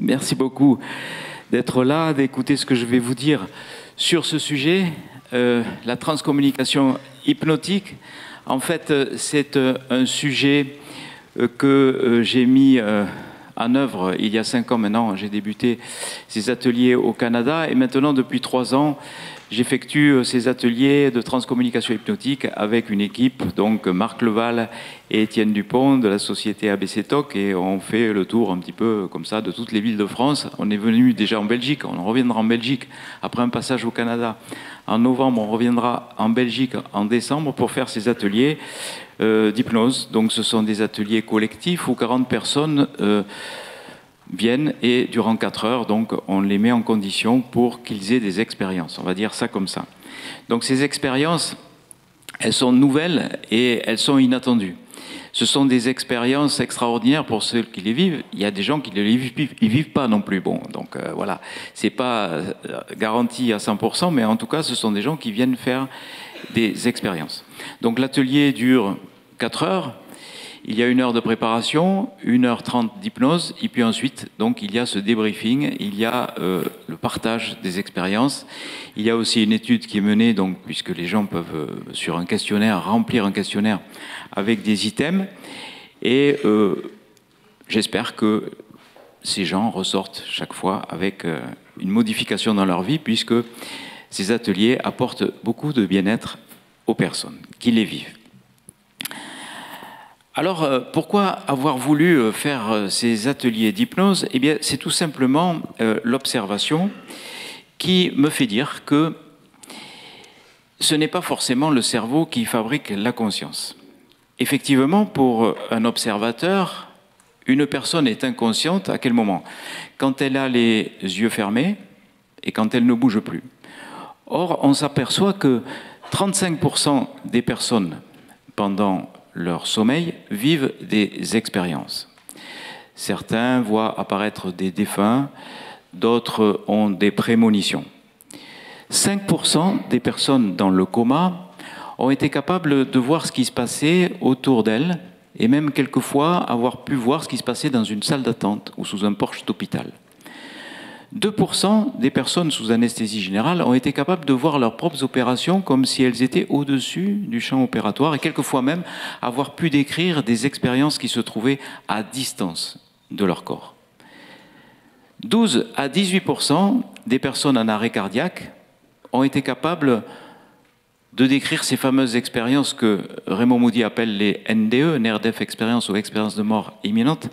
Merci beaucoup d'être là, d'écouter ce que je vais vous dire sur ce sujet, la transcommunication hypnotique. En fait, c'est un sujet que j'ai mis en œuvre il y a 5 ans maintenant. J'ai débuté ces ateliers au Canada et maintenant, depuis 3 ans, j'effectue ces ateliers de transcommunication hypnotique avec une équipe, donc Marc Leval et Étienne Dupont de la société ABC Talk, et on fait le tour un petit peu comme ça de toutes les villes de France. On est venu déjà en Belgique, on reviendra en Belgique après un passage au Canada. En novembre, on reviendra en Belgique en décembre pour faire ces ateliers d'hypnose. Donc ce sont des ateliers collectifs où 40 personnes viennent et durant 4 heures, donc on les met en condition pour qu'ils aient des expériences. On va dire ça comme ça. Donc ces expériences, elles sont nouvelles et elles sont inattendues. Ce sont des expériences extraordinaires pour ceux qui les vivent. Il y a des gens qui ne les vivent pas non plus. Bon, donc voilà, c'est pas garanti à 100%, mais en tout cas, ce sont des gens qui viennent faire des expériences. Donc l'atelier dure 4 heures. Il y a 1 heure de préparation, 1h30 d'hypnose, et puis ensuite, donc, il y a ce débriefing, il y a le partage des expériences. Il y a aussi une étude qui est menée, donc, puisque les gens peuvent, sur un questionnaire, remplir un questionnaire avec des items. Et j'espère que ces gens ressortent chaque fois avec une modification dans leur vie, puisque ces ateliers apportent beaucoup de bien-être aux personnes qui les vivent. Alors, pourquoi avoir voulu faire ces ateliers d'hypnose? Eh bien, c'est tout simplement l'observation qui me fait dire que ce n'est pas forcément le cerveau qui fabrique la conscience. Effectivement, pour un observateur, une personne est inconsciente à quel moment? Quand elle a les yeux fermés et quand elle ne bouge plus. Or, on s'aperçoit que 35% des personnes, pendant leur sommeil, vivent des expériences. Certains voient apparaître des défunts, d'autres ont des prémonitions. 5% des personnes dans le coma ont été capables de voir ce qui se passait autour d'elles et même quelquefois avoir pu voir ce qui se passait dans une salle d'attente ou sous un porche d'hôpital. 2% des personnes sous anesthésie générale ont été capables de voir leurs propres opérations comme si elles étaient au-dessus du champ opératoire et quelquefois même avoir pu décrire des expériences qui se trouvaient à distance de leur corps. 12 à 18% des personnes en arrêt cardiaque ont été capables de décrire ces fameuses expériences que Raymond Moody appelle les NDE, Near Death Experience ou expériences de mort imminente,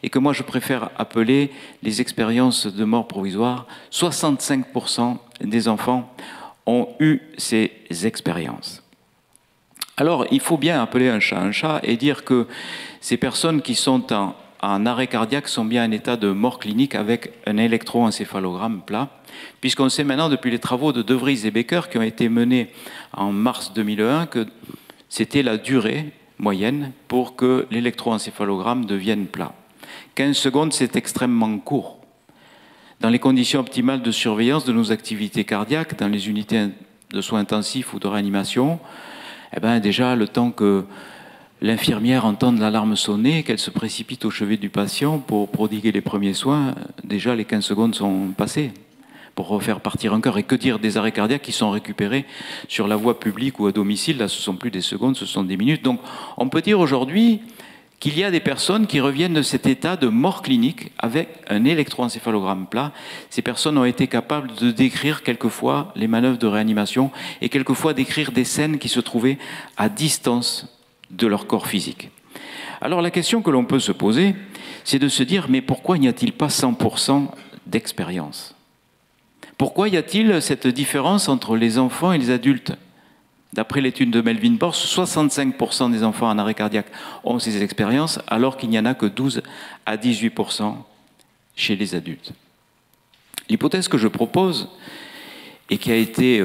et que moi je préfère appeler les expériences de mort provisoire. 65% des enfants ont eu ces expériences. Alors il faut bien appeler un chat et dire que ces personnes qui sont en arrêt cardiaque sont bien en état de mort clinique avec un électroencéphalogramme plat, puisqu'on sait maintenant depuis les travaux de De Vries et Becker qui ont été menés en mars 2001 que c'était la durée moyenne pour que l'électroencéphalogramme devienne plat. 15 secondes, c'est extrêmement court. Dans les conditions optimales de surveillance de nos activités cardiaques, dans les unités de soins intensifs ou de réanimation, eh bien déjà le temps que l'infirmière entende l'alarme sonner, qu'elle se précipite au chevet du patient pour prodiguer les premiers soins, déjà les 15 secondes sont passées pour refaire partir un cœur. Et que dire des arrêts cardiaques qui sont récupérés sur la voie publique ou à domicile? Là, ce ne sont plus des secondes, ce sont des minutes. Donc, on peut dire aujourd'hui qu'il y a des personnes qui reviennent de cet état de mort clinique avec un électroencéphalogramme plat. Ces personnes ont été capables de décrire quelquefois les manœuvres de réanimation et quelquefois d'écrire des scènes qui se trouvaient à distance de leur corps physique. Alors la question que l'on peut se poser, c'est de se dire, mais pourquoi n'y a-t-il pas 100% d'expérience? Pourquoi y a-t-il cette différence entre les enfants et les adultes? D'après l'étude de Melvin Borst, 65% des enfants en arrêt cardiaque ont ces expériences, alors qu'il n'y en a que 12 à 18% chez les adultes. L'hypothèse que je propose, et qui a été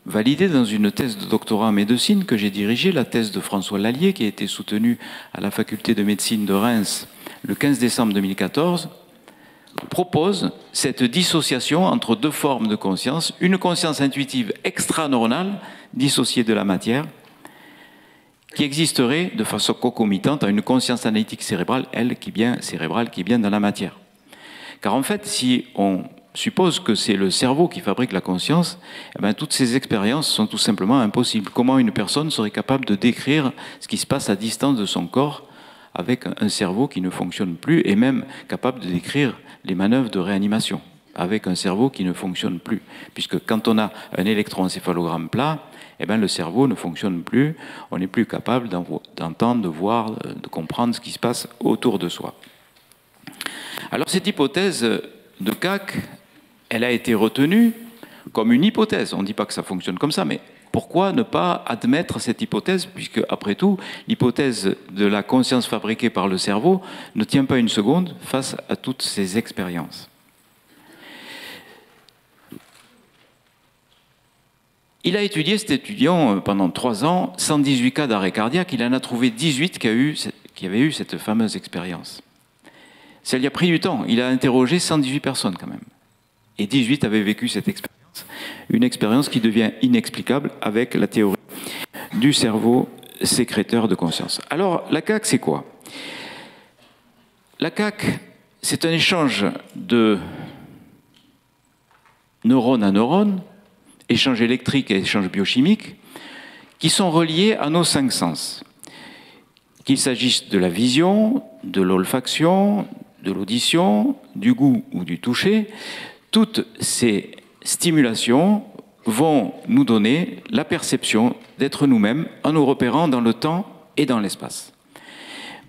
validée dans une thèse de doctorat en médecine que j'ai dirigée, la thèse de François Lallier, qui a été soutenue à la faculté de médecine de Reims le 15 décembre 2014, propose cette dissociation entre 2 formes de conscience, une conscience intuitive extraneuronale, dissociée de la matière, qui existerait de façon concomitante à une conscience analytique cérébrale, elle qui vient dans la matière. Car en fait, si on suppose que c'est le cerveau qui fabrique la conscience, eh bien, toutes ces expériences sont tout simplement impossibles. Comment une personne serait capable de décrire ce qui se passe à distance de son corps avec un cerveau qui ne fonctionne plus, et même capable de décrire les manœuvres de réanimation avec un cerveau qui ne fonctionne plus? Puisque quand on a un électroencéphalogramme plat, eh bien, le cerveau ne fonctionne plus, on n'est plus capable d'entendre, de voir, de comprendre ce qui se passe autour de soi. Alors cette hypothèse de Kac, elle a été retenue comme une hypothèse. On ne dit pas que ça fonctionne comme ça, mais pourquoi ne pas admettre cette hypothèse, puisque, après tout, l'hypothèse de la conscience fabriquée par le cerveau ne tient pas une seconde face à toutes ces expériences. Il a étudié, cet étudiant, pendant 3 ans, 118 cas d'arrêt cardiaque. Il en a trouvé 18 qui avaient eu cette fameuse expérience. Ça lui a pris du temps. Il a interrogé 118 personnes quand même. Et 18 avaient vécu cette expérience. Une expérience qui devient inexplicable avec la théorie du cerveau sécréteur de conscience. Alors, la CAC, c'est quoi? La CAC, c'est un échange de neurones à neurones, échange électrique et échange biochimique, qui sont reliés à nos 5 sens. Qu'il s'agisse de la vision, de l'olfaction, de l'audition, du goût ou du toucher, toutes ces stimulations vont nous donner la perception d'être nous-mêmes en nous repérant dans le temps et dans l'espace.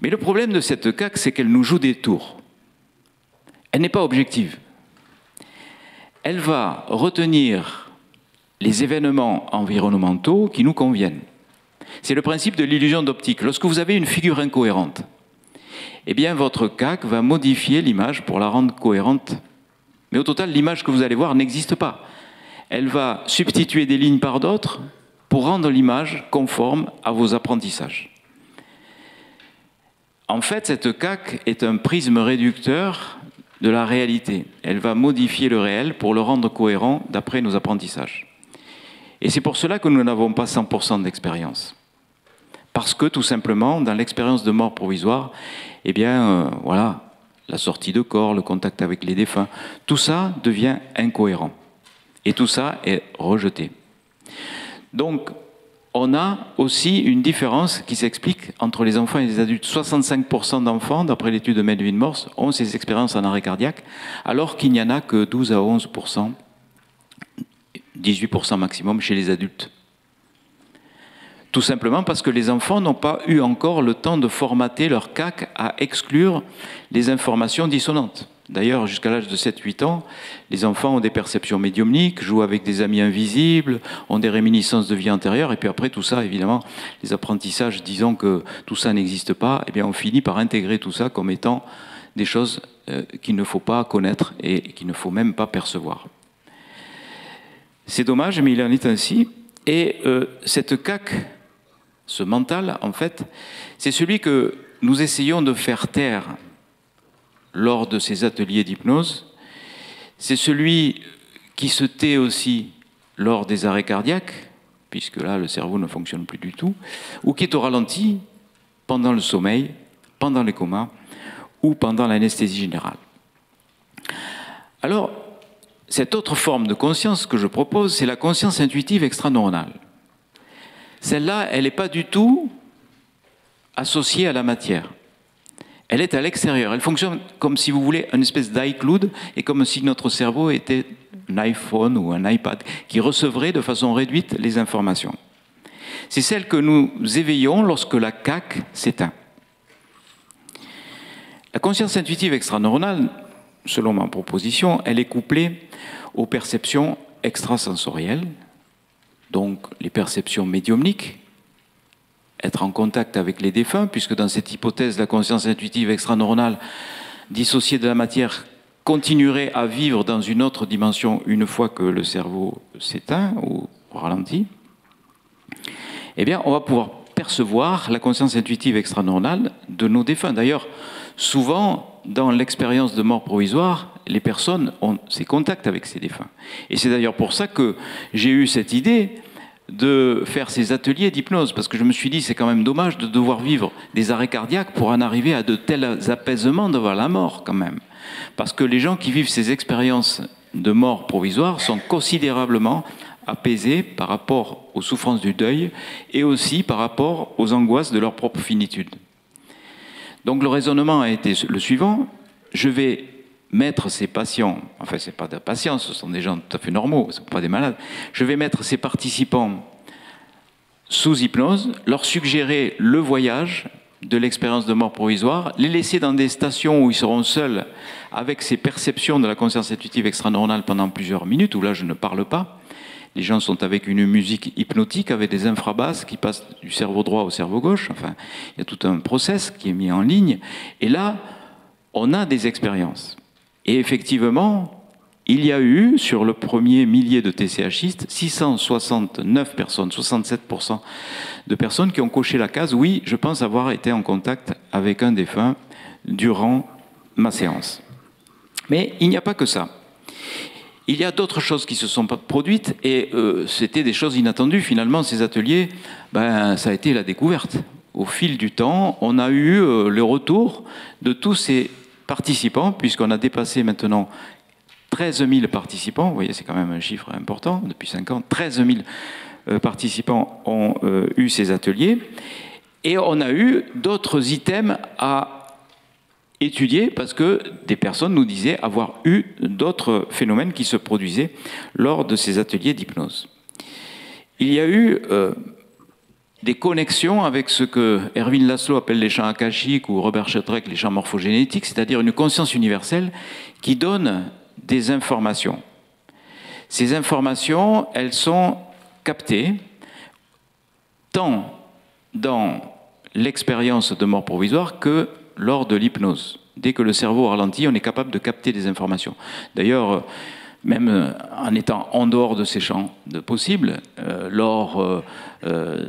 Mais le problème de cette CAC, c'est qu'elle nous joue des tours. Elle n'est pas objective. Elle va retenir les événements environnementaux qui nous conviennent. C'est le principe de l'illusion d'optique. Lorsque vous avez une figure incohérente, eh bien votre CAC va modifier l'image pour la rendre cohérente. Mais au total, l'image que vous allez voir n'existe pas. Elle va substituer des lignes par d'autres pour rendre l'image conforme à vos apprentissages. En fait, cette CAC est un prisme réducteur de la réalité. Elle va modifier le réel pour le rendre cohérent d'après nos apprentissages. Et c'est pour cela que nous n'avons pas 100% d'expérience. Parce que, tout simplement, dans l'expérience de mort provisoire, eh bien, voilà, la sortie de corps, le contact avec les défunts, tout ça devient incohérent. Et tout ça est rejeté. Donc, on a aussi une différence qui s'explique entre les enfants et les adultes. 65% d'enfants, d'après l'étude de Melvin Morse, ont ces expériences en arrêt cardiaque, alors qu'il n'y en a que 12 à 11%, 18% maximum chez les adultes. Tout simplement parce que les enfants n'ont pas eu encore le temps de formater leur CAC à exclure les informations dissonantes. D'ailleurs, jusqu'à l'âge de 7-8 ans, les enfants ont des perceptions médiumniques, jouent avec des amis invisibles, ont des réminiscences de vie antérieure, et puis après tout ça, évidemment, les apprentissages disant que tout ça n'existe pas, eh bien on finit par intégrer tout ça comme étant des choses qu'il ne faut pas connaître et qu'il ne faut même pas percevoir. C'est dommage, mais il en est ainsi. Et cette CAC, ce mental, en fait, c'est celui que nous essayons de faire taire lors de ces ateliers d'hypnose. C'est celui qui se tait aussi lors des arrêts cardiaques, puisque là, le cerveau ne fonctionne plus du tout, ou qui est au ralenti pendant le sommeil, pendant les comas, ou pendant l'anesthésie générale. Alors, cette autre forme de conscience que je propose, c'est la conscience intuitive extraneuronale. Celle-là, elle n'est pas du tout associée à la matière. Elle est à l'extérieur. Elle fonctionne comme, si vous voulez, une espèce d'iCloud, et comme si notre cerveau était un iPhone ou un iPad qui recevrait de façon réduite les informations. C'est celle que nous éveillons lorsque la CAC s'éteint. La conscience intuitive extraneuronale, selon ma proposition, elle est couplée aux perceptions extrasensorielles, donc les perceptions médiumniques, être en contact avec les défunts, puisque dans cette hypothèse, la conscience intuitive extraneuronale, dissociée de la matière, continuerait à vivre dans une autre dimension une fois que le cerveau s'éteint ou ralentit. Eh bien, on va pouvoir percevoir la conscience intuitive extraneuronale de nos défunts. D'ailleurs, souvent, dans l'expérience de mort provisoire, les personnes ont ces contacts avec ces défunts. Et c'est d'ailleurs pour ça que j'ai eu cette idée de faire ces ateliers d'hypnose, parce que je me suis dit, c'est quand même dommage de devoir vivre des arrêts cardiaques pour en arriver à de tels apaisements devant la mort, quand même. Parce que les gens qui vivent ces expériences de mort provisoire sont considérablement apaisés par rapport aux souffrances du deuil et aussi par rapport aux angoisses de leur propre finitude. Donc le raisonnement a été le suivant: je vais mettre ces patients, enfin ce n'est pas des patients, ce sont des gens tout à fait normaux, ce ne sont pas des malades, je vais mettre ces participants sous hypnose, leur suggérer le voyage de l'expérience de mort provisoire, les laisser dans des stations où ils seront seuls avec ces perceptions de la conscience intuitive extraneuronale pendant plusieurs minutes, où là je ne parle pas. Les gens sont avec une musique hypnotique, avec des infrabasses qui passent du cerveau droit au cerveau gauche. Enfin, il y a tout un process qui est mis en ligne. Et là, on a des expériences. Et effectivement, il y a eu, sur le premier millier de TCHistes, 669 personnes, 67% de personnes qui ont coché la case « Oui, je pense avoir été en contact avec un défunt durant ma séance ». Mais il n'y a pas que ça. Il y a d'autres choses qui se sont produites et c'était des choses inattendues. Finalement, ces ateliers, ça a été la découverte. Au fil du temps, on a eu le retour de tous ces participants, puisqu'on a dépassé maintenant 13 000 participants. Vous voyez, c'est quand même un chiffre important, depuis 5 ans. 13 000 participants ont eu ces ateliers. Et on a eu d'autres items à étudier, parce que des personnes nous disaient avoir eu d'autres phénomènes qui se produisaient lors de ces ateliers d'hypnose. Il y a eu des connexions avec ce que Erwin Laszlo appelle les champs akashiques ou Robert Sheldrake les champs morphogénétiques, c'est-à-dire une conscience universelle qui donne des informations. Ces informations, elles sont captées tant dans l'expérience de mort provisoire que lors de l'hypnose. Dès que le cerveau ralentit, on est capable de capter des informations. D'ailleurs, même en étant en dehors de ces champs de possibles, lors de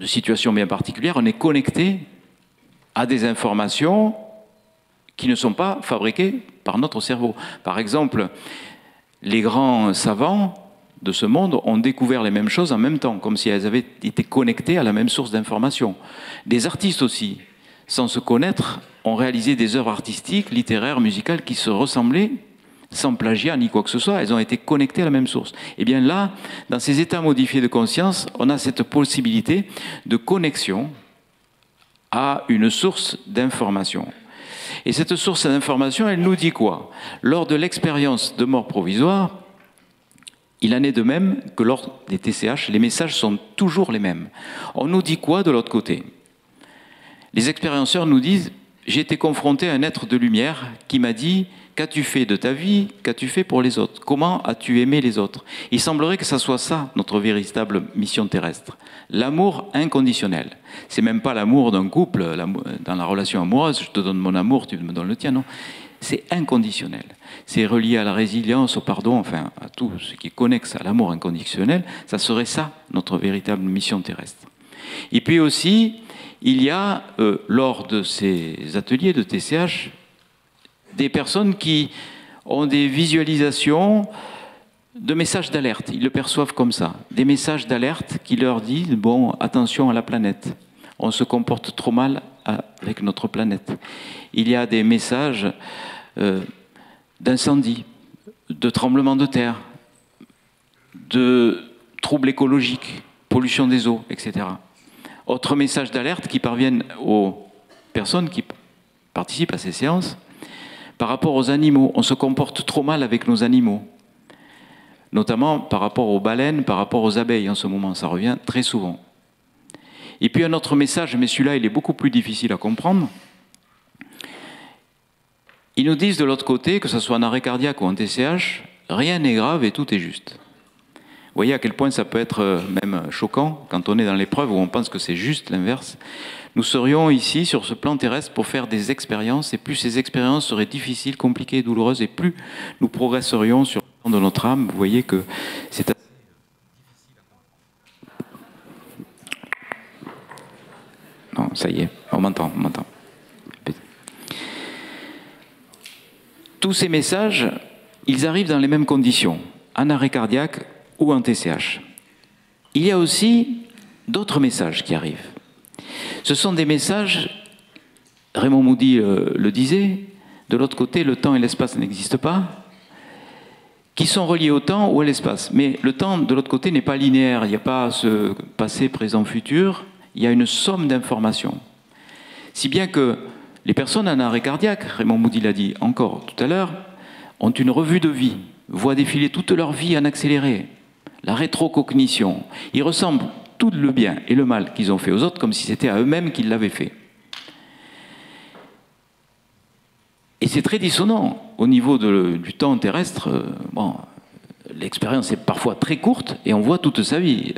situations bien particulières, on est connecté à des informations qui ne sont pas fabriquées par notre cerveau. Par exemple, les grands savants de ce monde ont découvert les mêmes choses en même temps, comme si elles avaient été connectées à la même source d'information. Des artistes aussi, sans se connaître, ont réalisé des œuvres artistiques, littéraires, musicales qui se ressemblaient, sans plagiat ni quoi que ce soit. Elles ont été connectées à la même source. Et bien là, dans ces états modifiés de conscience, on a cette possibilité de connexion à une source d'information. Et cette source d'information, elle nous dit quoi? Lors de l'expérience de mort provisoire, il en est de même que lors des TCH, les messages sont toujours les mêmes. On nous dit quoi de l'autre côté? Les expérienceurs nous disent « J'ai été confronté à un être de lumière qui m'a dit « Qu'as-tu fait de ta vie? Qu'as-tu fait pour les autres? Comment as-tu aimé les autres ?» Il semblerait que ça soit ça, notre véritable mission terrestre. L'amour inconditionnel. C'est même pas l'amour d'un couple, dans la relation amoureuse, je te donne mon amour, tu me donnes le tien, non. C'est inconditionnel. C'est relié à la résilience, au pardon, enfin à tout ce qui est connexe à l'amour inconditionnel. Ça serait ça, notre véritable mission terrestre. Et puis aussi, il y a, lors de ces ateliers de TCH, des personnes qui ont des visualisations de messages d'alerte. Ils le perçoivent comme ça. Des messages d'alerte qui leur disent « Bon, attention à la planète. On se comporte trop mal avec notre planète. » Il y a des messages d'incendie, de tremblements de terre, de troubles écologiques, pollution des eaux, etc. Autres messages d'alerte qui parviennent aux personnes qui participent à ces séances. Par rapport aux animaux, on se comporte trop mal avec nos animaux. Notamment par rapport aux baleines, par rapport aux abeilles en ce moment, ça revient très souvent. Et puis un autre message, mais celui-là il est beaucoup plus difficile à comprendre. Ils nous disent de l'autre côté, que ce soit en arrêt cardiaque ou en TCH, rien n'est grave et tout est juste. Vous voyez à quel point ça peut être même choquant quand on est dans l'épreuve où on pense que c'est juste l'inverse. Nous serions ici, sur ce plan terrestre, pour faire des expériences, et plus ces expériences seraient difficiles, compliquées, douloureuses, et plus nous progresserions sur le plan de notre âme. Vous voyez que c'est assez difficile à... Non, ça y est, on m'entend, on m'entend. Tous ces messages, ils arrivent dans les mêmes conditions, en arrêt cardiaque ou en TCH. il y a aussi d'autres messages qui arrivent. Ce sont des messages, Raymond Moody le disait, de l'autre côté, le temps et l'espace n'existent pas, qui sont reliés au temps ou à l'espace. Mais le temps, de l'autre côté, n'est pas linéaire. Il n'y a pas ce passé, présent, futur. Il y a une somme d'informations. Si bien que les personnes en arrêt cardiaque, Raymond Moody l'a dit encore tout à l'heure, ont une revue de vie, voient défiler toute leur vie en accéléré. La rétrocognition. Ils ressemblent tout le bien et le mal qu'ils ont fait aux autres comme si c'était à eux-mêmes qu'ils l'avaient fait. Et c'est très dissonant au niveau du temps terrestre. Bon, l'expérience est parfois très courte et on voit toute sa vie.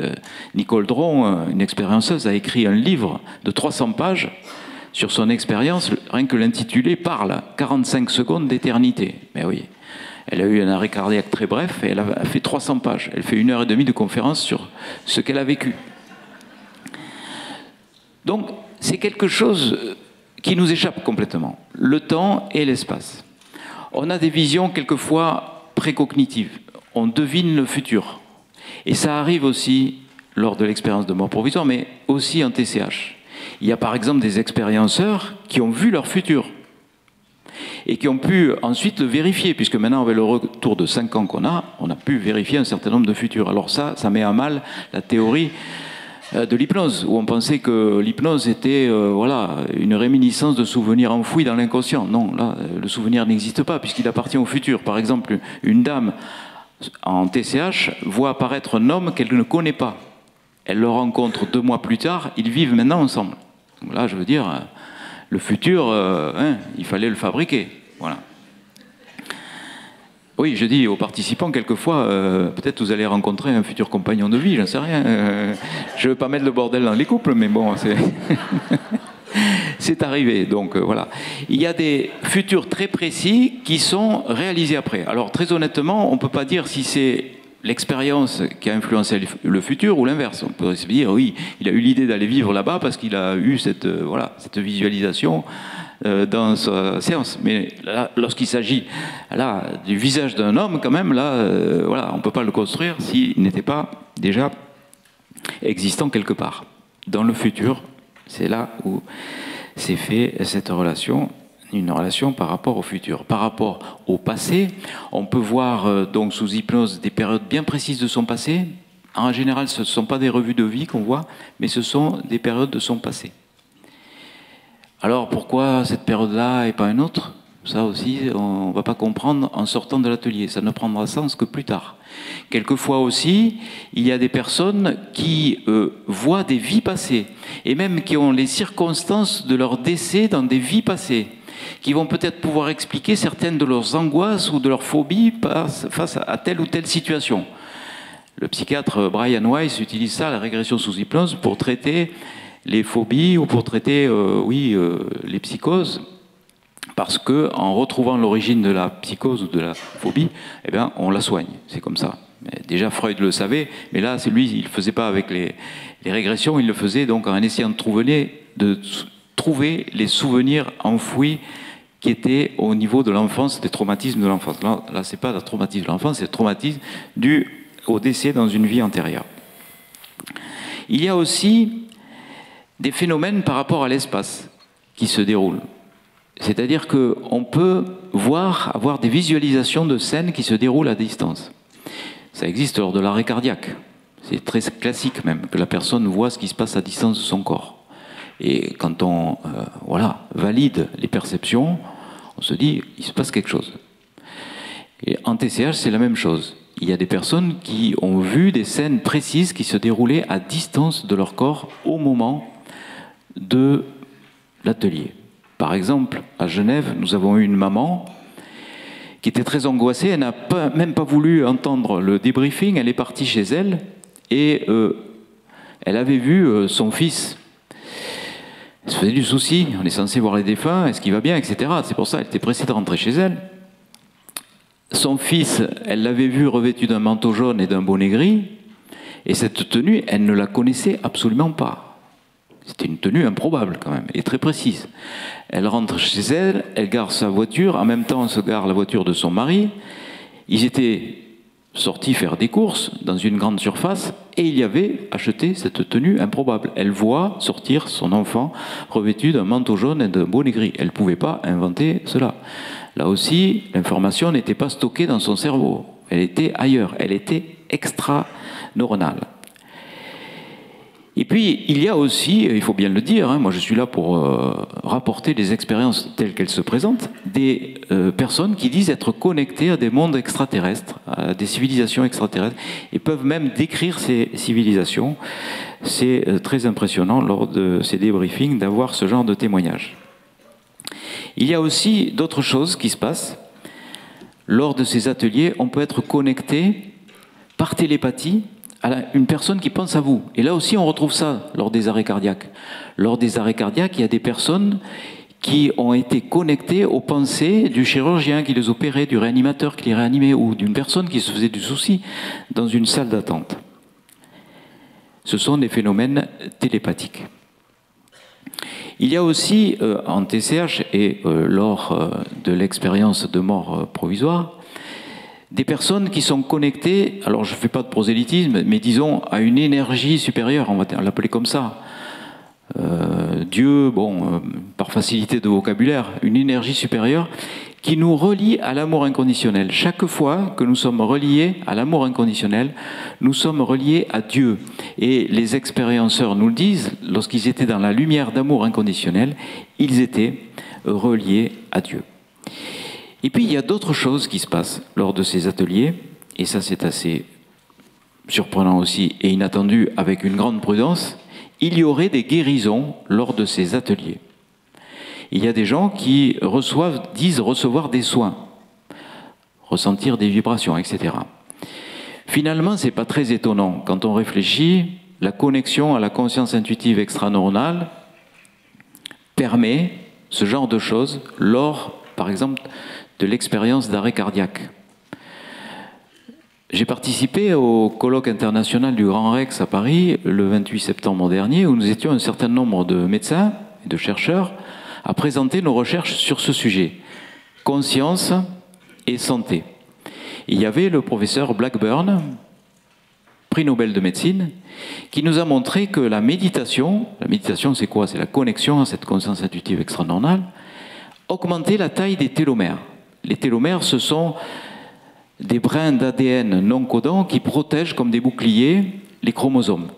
Nicole Dron, une expériencieuse, a écrit un livre de 300 pages sur son expérience, rien que l'intitulé parle 45 secondes d'éternité. Mais oui, elle a eu un arrêt cardiaque très bref et elle a fait 300 pages. Elle fait 1h30 de conférence sur ce qu'elle a vécu. Donc, c'est quelque chose qui nous échappe complètement, le temps et l'espace. On a des visions quelquefois précognitives, on devine le futur. Et ça arrive aussi lors de l'expérience de mort provisoire, mais aussi en TCH. Il y a par exemple des expérienceurs qui ont vu leur futur et qui ont pu ensuite le vérifier, puisque maintenant avec le retour de 5 ans qu'on a, on a pu vérifier un certain nombre de futurs. Alors ça met à mal la théorie de l'hypnose, où on pensait que l'hypnose était voilà, une réminiscence de souvenirs enfouis dans l'inconscient. Non, là, le souvenir n'existe pas, puisqu'il appartient au futur. Par exemple, une dame en TCH voit apparaître un homme qu'elle ne connaît pas. Elle le rencontre 2 mois plus tard, ils vivent maintenant ensemble. Donc là, je veux dire, le futur, il fallait le fabriquer. Voilà. Oui, je dis aux participants, quelquefois, peut-être vous allez rencontrer un futur compagnon de vie, j'en sais rien. Je ne veux pas mettre le bordel dans les couples, mais bon, c'est... c'est arrivé, donc voilà. Il y a des futurs très précis qui sont réalisés après. Alors, très honnêtement, on ne peut pas dire si c'est l'expérience qui a influencé le futur ou l'inverse. On peut se dire, oui, il a eu l'idée d'aller vivre là-bas parce qu'il a eu cette visualisation dans sa séance. Mais là, lorsqu'il s'agit du visage d'un homme, quand même, voilà, on ne peut pas le construire s'il n'était pas déjà existant quelque part. Dans le futur, c'est là où s'est fait cette relation, une relation par rapport au futur. Par rapport au passé, on peut voir donc sous hypnose des périodes bien précises de son passé. En général, ce ne sont pas des revues de vie qu'on voit, mais ce sont des périodes de son passé. Alors pourquoi cette période-là et pas une autre? Ça aussi, on ne va pas comprendre en sortant de l'atelier. Ça ne prendra sens que plus tard. Quelquefois aussi, il y a des personnes qui voient des vies passées, et même qui ont les circonstances de leur décès dans des vies passées, qui vont peut-être pouvoir expliquer certaines de leurs angoisses ou de leurs phobies face à telle ou telle situation. Le psychiatre Brian Weiss utilise ça, la régression sous hypnose, pour traiter les phobies ou pour traiter les psychoses, parce que en retrouvant l'origine de la psychose ou de la phobie, eh bien, on la soigne. C'est comme ça. Mais déjà Freud le savait, mais là, c'est lui, il ne le faisait pas avec les régressions, il le faisait donc en essayant de trouver les souvenirs enfouis qui étaient au niveau de l'enfance, des traumatismes de l'enfance. Là c'est pas le traumatisme de l'enfance, c'est le traumatisme dû au décès dans une vie antérieure. Il y a aussi des phénomènes par rapport à l'espace qui se déroulent. C'est-à-dire qu'on peut avoir des visualisations de scènes qui se déroulent à distance. Ça existe lors de l'arrêt cardiaque. C'est très classique même, que la personne voit ce qui se passe à distance de son corps. Et quand on valide les perceptions, on se dit, il se passe quelque chose. Et en TCH, c'est la même chose. Il y a des personnes qui ont vu des scènes précises qui se déroulaient à distance de leur corps au moment de l'atelier. Par exemple, à Genève, nous avons eu une maman qui était très angoissée. Elle n'a même pas voulu entendre le débriefing. Elle est partie chez elle et elle avait vu son fils. Elle se faisait du souci. On est censé voir les défunts. Est-ce qu'il va bien, etc. C'est pour ça qu'elle était pressée de rentrer chez elle. Son fils, elle l'avait vu revêtu d'un manteau jaune et d'un bonnet gris. Et cette tenue, elle ne la connaissait absolument pas. C'était une tenue improbable quand même, et très précise. Elle rentre chez elle, elle gare sa voiture, en même temps se gare la voiture de son mari. Ils étaient sorti faire des courses dans une grande surface et il y avait acheté cette tenue improbable. Elle voit sortir son enfant revêtu d'un manteau jaune et d'un bonnet gris. Elle ne pouvait pas inventer cela. Là aussi, l'information n'était pas stockée dans son cerveau. Elle était ailleurs. Elle était extra-neuronale. Et puis, il y a aussi, il faut bien le dire, hein, moi je suis là pour rapporter les expériences telles qu'elles se présentent, des personnes qui disent être connectées à des mondes extraterrestres, à des civilisations extraterrestres, et peuvent même décrire ces civilisations. C'est très impressionnant lors de ces débriefings d'avoir ce genre de témoignages. Il y a aussi d'autres choses qui se passent. Lors de ces ateliers, on peut être connecté par télépathie à une personne qui pense à vous. Et là aussi, on retrouve ça lors des arrêts cardiaques. Lors des arrêts cardiaques, il y a des personnes qui ont été connectées aux pensées du chirurgien qui les opérait, du réanimateur qui les réanimait, ou d'une personne qui se faisait du souci dans une salle d'attente. Ce sont des phénomènes télépathiques. Il y a aussi en TCH et lors de l'expérience de mort provisoire, des personnes qui sont connectées, alors je ne fais pas de prosélytisme, mais disons à une énergie supérieure, on va l'appeler comme ça. Dieu, bon, par facilité de vocabulaire, une énergie supérieure qui nous relie à l'amour inconditionnel. Chaque fois que nous sommes reliés à l'amour inconditionnel, nous sommes reliés à Dieu. Et les expérienceurs nous le disent, lorsqu'ils étaient dans la lumière d'amour inconditionnel, ils étaient reliés à Dieu. Et puis il y a d'autres choses qui se passent lors de ces ateliers, et ça c'est assez surprenant aussi et inattendu avec une grande prudence. Il y aurait des guérisons lors de ces ateliers. Il y a des gens qui disent recevoir des soins, ressentir des vibrations, etc. Finalement, ce n'est pas très étonnant. Quand on réfléchit, la connexion à la conscience intuitive extraneuronale permet ce genre de choses lors, par exemple, de l'expérience d'arrêt cardiaque. J'ai participé au colloque international du Grand Rex à Paris le 28 septembre dernier, où nous étions un certain nombre de médecins et de chercheurs à présenter nos recherches sur ce sujet, conscience et santé. Il y avait le professeur Blackburn, prix Nobel de médecine, qui nous a montré que la méditation c'est quoi? C'est la connexion à cette conscience intuitive extraneuronale, augmentait la taille des télomères. Les télomères, ce sont des brins d'ADN non codants qui protègent comme des boucliers les chromosomes.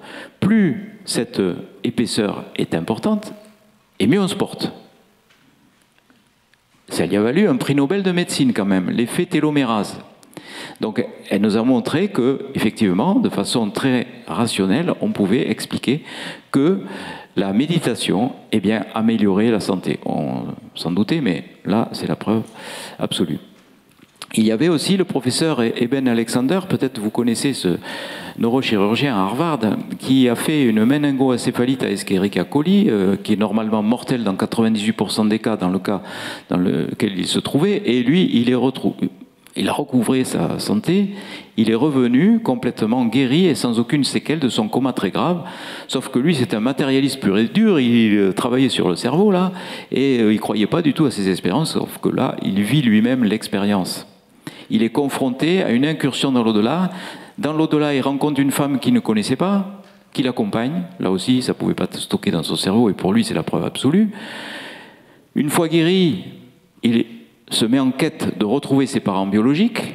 Plus cette épaisseur est importante, et mieux on se porte. Ça lui a valu un prix Nobel de médecine quand même, l'effet télomérase. Donc elle nous a montré que, effectivement, de façon très rationnelle, on pouvait expliquer que la méditation, eh bien, améliorait la santé. On s'en doutait, mais là, c'est la preuve absolue. Il y avait aussi le professeur Eben Alexander, peut-être vous connaissez ce neurochirurgien à Harvard, qui a fait une méningoencéphalite à Escherichia coli, qui est normalement mortelle dans 98% des cas, dans le cas dans lequel il se trouvait, et lui, il a recouvré sa santé, il est revenu complètement guéri et sans aucune séquelle de son coma très grave, sauf que lui c'est un matérialiste pur et dur, il travaillait sur le cerveau là, et il ne croyait pas du tout à ses expériences, sauf que là il vit lui-même l'expérience. Il est confronté à une incursion dans l'au-delà. Dans l'au-delà, il rencontre une femme qu'il ne connaissait pas, qui l'accompagne. Là aussi, ça ne pouvait pas se stocker dans son cerveau, et pour lui, c'est la preuve absolue. Une fois guéri, il se met en quête de retrouver ses parents biologiques,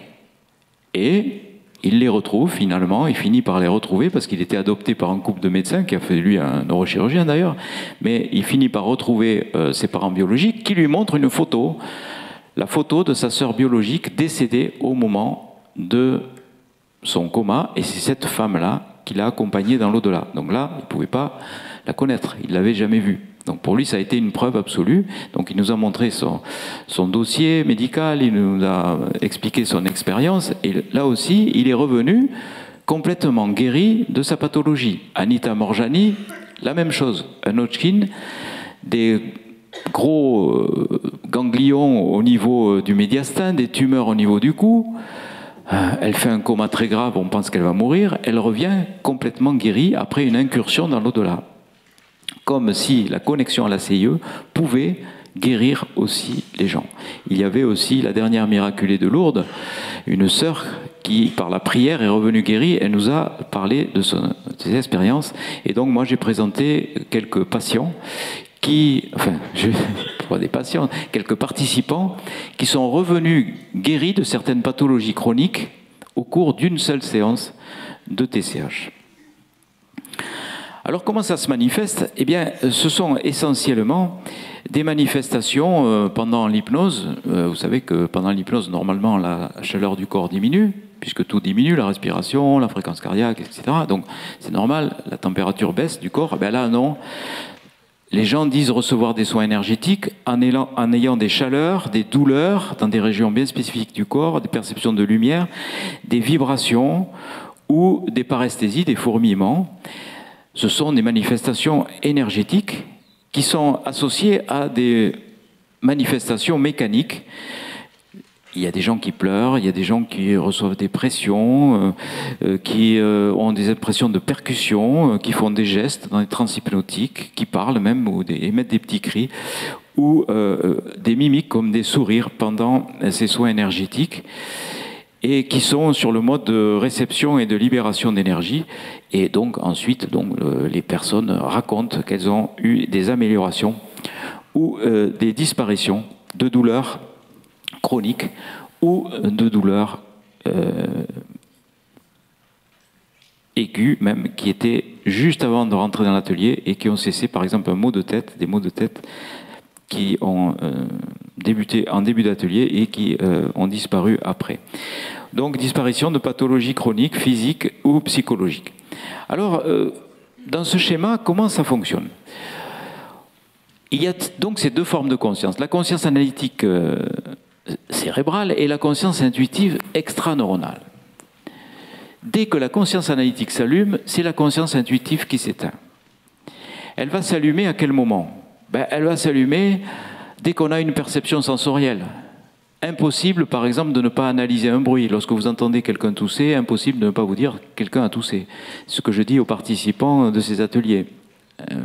et il les retrouve finalement, il finit par les retrouver, parce qu'il était adopté par un couple de médecins, qui a fait lui un neurochirurgien d'ailleurs, mais il finit par retrouver ses parents biologiques, qui lui montrent une photo, la photo de sa sœur biologique décédée au moment de son coma, et c'est cette femme-là qui l'a accompagnée dans l'au-delà. Donc là, il ne pouvait pas la connaître, il ne l'avait jamais vue. Donc pour lui, ça a été une preuve absolue. Donc il nous a montré son dossier médical, il nous a expliqué son expérience, et là aussi, il est revenu complètement guéri de sa pathologie. Anita Morjani, la même chose, un Hodgkin, des gros ganglions au niveau du médiastin, des tumeurs au niveau du cou. Elle fait un coma très grave, on pense qu'elle va mourir. Elle revient complètement guérie après une incursion dans l'au-delà. Comme si la connexion à la CIE pouvait guérir aussi les gens. Il y avait aussi la dernière miraculée de Lourdes, une sœur qui, par la prière, est revenue guérie. Elle nous a parlé de ses expériences. Et donc, moi, j'ai présenté quelques patients pas des patients, quelques participants qui sont revenus guéris de certaines pathologies chroniques au cours d'une seule séance de TCH. Alors comment ça se manifeste? Eh bien, ce sont essentiellement des manifestations pendant l'hypnose. Vous savez que pendant l'hypnose, normalement, la chaleur du corps diminue, puisque tout diminue, la respiration, la fréquence cardiaque, etc. Donc c'est normal, la température baisse du corps. Eh bien là, non. Les gens disent recevoir des soins énergétiques en ayant des chaleurs, des douleurs dans des régions bien spécifiques du corps, des perceptions de lumière, des vibrations ou des paresthésies, des fourmillements. Ce sont des manifestations énergétiques qui sont associées à des manifestations mécaniques. Il y a des gens qui pleurent, il y a des gens qui reçoivent des pressions, qui ont des impressions de percussion, qui font des gestes dans les trans hypnotiques, qui parlent même ou émettent des petits cris, ou des mimiques comme des sourires pendant ces soins énergétiques, et qui sont sur le mode de réception et de libération d'énergie. Et donc ensuite, les personnes racontent qu'elles ont eu des améliorations ou des disparitions de douleurs chroniques ou de douleurs aiguës même, qui étaient juste avant de rentrer dans l'atelier et qui ont cessé, par exemple, des maux de tête qui ont débuté en début d'atelier et qui ont disparu après. Donc, disparition de pathologies chroniques, physiques ou psychologiques. Alors, dans ce schéma, comment ça fonctionne? Il y a donc ces deux formes de conscience. La conscience analytique cérébrale et la conscience intuitive extraneuronale. Dès que la conscience analytique s'allume, c'est la conscience intuitive qui s'éteint. Elle va s'allumer à quel moment? Elle va s'allumer dès qu'on a une perception sensorielle. Impossible, par exemple, de ne pas analyser un bruit. Lorsque vous entendez quelqu'un tousser, impossible de ne pas vous dire « quelqu'un a toussé ». Ce que je dis aux participants de ces ateliers.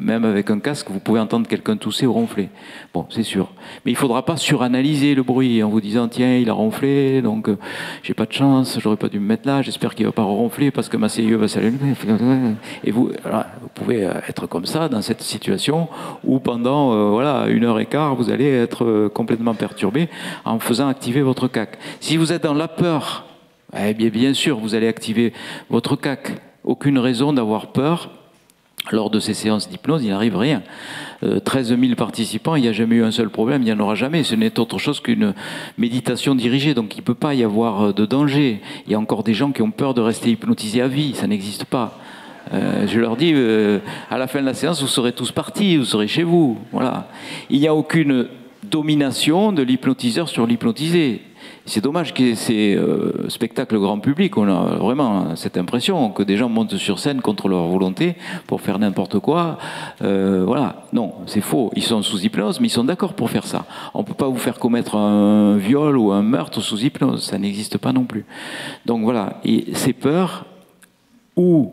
Même avec un casque, vous pouvez entendre quelqu'un tousser ou ronfler. Bon, c'est sûr. Mais il ne faudra pas suranalyser le bruit en vous disant « tiens, il a ronflé, donc j'ai pas de chance, j'aurais pas dû me mettre là, j'espère qu'il ne va pas ronfler parce que ma CIE va s'allumer. » Et vous pouvez être comme ça dans cette situation où pendant 1h15, vous allez être complètement perturbé en faisant activer votre CAC. Si vous êtes dans la peur, eh bien sûr, vous allez activer votre CAC. Aucune raison d'avoir peur. Lors de ces séances d'hypnose, il n'arrive rien. 13 000 participants, il n'y a jamais eu un seul problème, il n'y en aura jamais. Ce n'est autre chose qu'une méditation dirigée, donc il ne peut pas y avoir de danger. Il y a encore des gens qui ont peur de rester hypnotisés à vie, ça n'existe pas. Je leur dis, à la fin de la séance, vous serez tous partis, vous serez chez vous. Voilà. Il n'y a aucune domination de l'hypnotiseur sur l'hypnotisé. C'est dommage que ces spectacles grand public, on a vraiment cette impression que des gens montent sur scène contre leur volonté pour faire n'importe quoi. Voilà, non, c'est faux. Ils sont sous hypnose, mais ils sont d'accord pour faire ça. On ne peut pas vous faire commettre un viol ou un meurtre sous hypnose, ça n'existe pas non plus. Donc voilà, et ces peurs ou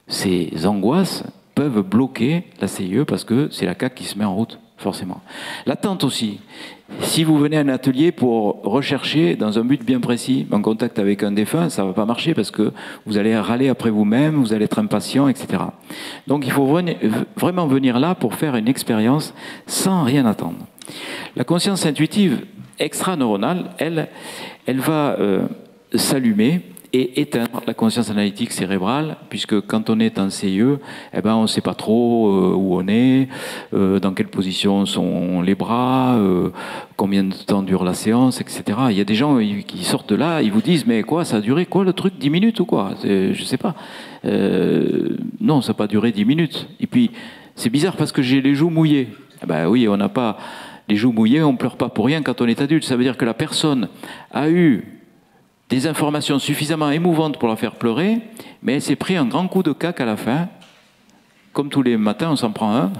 ces angoisses peuvent bloquer la CIE parce que c'est la CAC qui se met en route, forcément. L'attente aussi. Si vous venez à un atelier pour rechercher, dans un but bien précis, en contact avec un défunt, ça ne va pas marcher parce que vous allez râler après vous-même, vous allez être impatient, etc. Donc il faut vraiment venir là pour faire une expérience sans rien attendre. La conscience intuitive extraneuronale, elle va s'allumer et éteindre la conscience analytique cérébrale, puisque quand on est en CIE, on ne sait pas trop où on est, dans quelle position sont les bras, combien de temps dure la séance, etc. Il y a des gens qui sortent de là, ils vous disent « mais quoi, ça a duré quoi le truc, 10 minutes ou quoi ?» Je ne sais pas. Non, ça n'a pas duré 10 minutes. Et puis, c'est bizarre parce que j'ai les joues mouillées. Oui, on n'a pas les joues mouillées, on ne pleure pas pour rien quand on est adulte. Ça veut dire que la personne a eu des informations suffisamment émouvantes pour la faire pleurer, mais elle s'est pris un grand coup de cac à la fin. Comme tous les matins, on s'en prend un.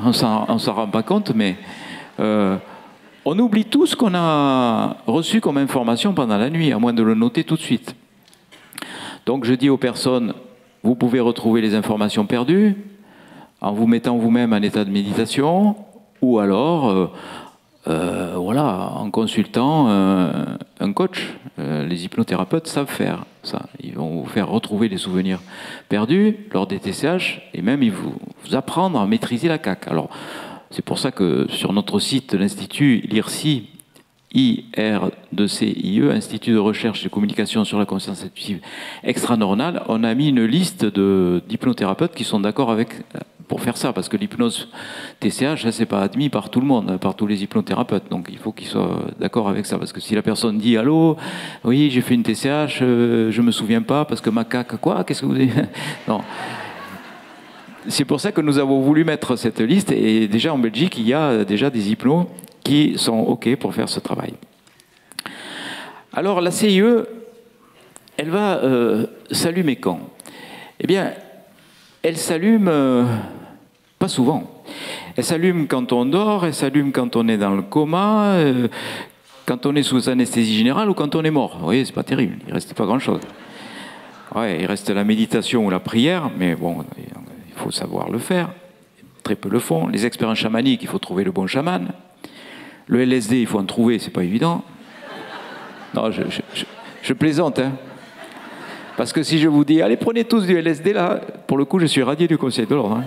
On s'en rend pas compte, mais on oublie tout ce qu'on a reçu comme information pendant la nuit, à moins de le noter tout de suite. Donc je dis aux personnes, vous pouvez retrouver les informations perdues en vous mettant vous-même en état de méditation, ou alors voilà, en consultant un coach. Les hypnothérapeutes savent faire ça. Ils vont vous faire retrouver les souvenirs perdus lors des TCH et même ils vous apprendre à maîtriser la CAC. Alors, c'est pour ça que sur notre site, l'Institut l'IRCI, IR2CIE, Institut de recherche et de communication sur la conscience intuitive extraneuronale, on a mis une liste d'hypnothérapeutes qui sont d'accord avec pour faire ça, parce que l'hypnose TCH, c'est pas admis par tout le monde, par tous les hypnothérapeutes. Donc il faut qu'ils soient d'accord avec ça, parce que si la personne dit allô, oui, j'ai fait une TCH, je me souviens pas parce que ma caque, quoi, qu'est-ce que vous dites? Non. C'est pour ça que nous avons voulu mettre cette liste, et déjà en Belgique, il y a déjà des hypnos qui sont OK pour faire ce travail. Alors la CIE, elle va s'allumer quand? Eh bien, elle s'allume pas souvent. Elle s'allume quand on dort, elle s'allume quand on est dans le coma, quand on est sous anesthésie générale ou quand on est mort. Vous voyez, c'est pas terrible, il reste pas grand-chose. Ouais, il reste la méditation ou la prière, mais bon, il faut savoir le faire. Très peu le font. Les expériences chamaniques, il faut trouver le bon chaman. Le LSD, il faut en trouver, c'est pas évident. Non, je plaisante, hein. Parce que si je vous dis, allez, prenez tous du LSD, là, pour le coup, je suis radié du Conseil de l'Ordre. Hein.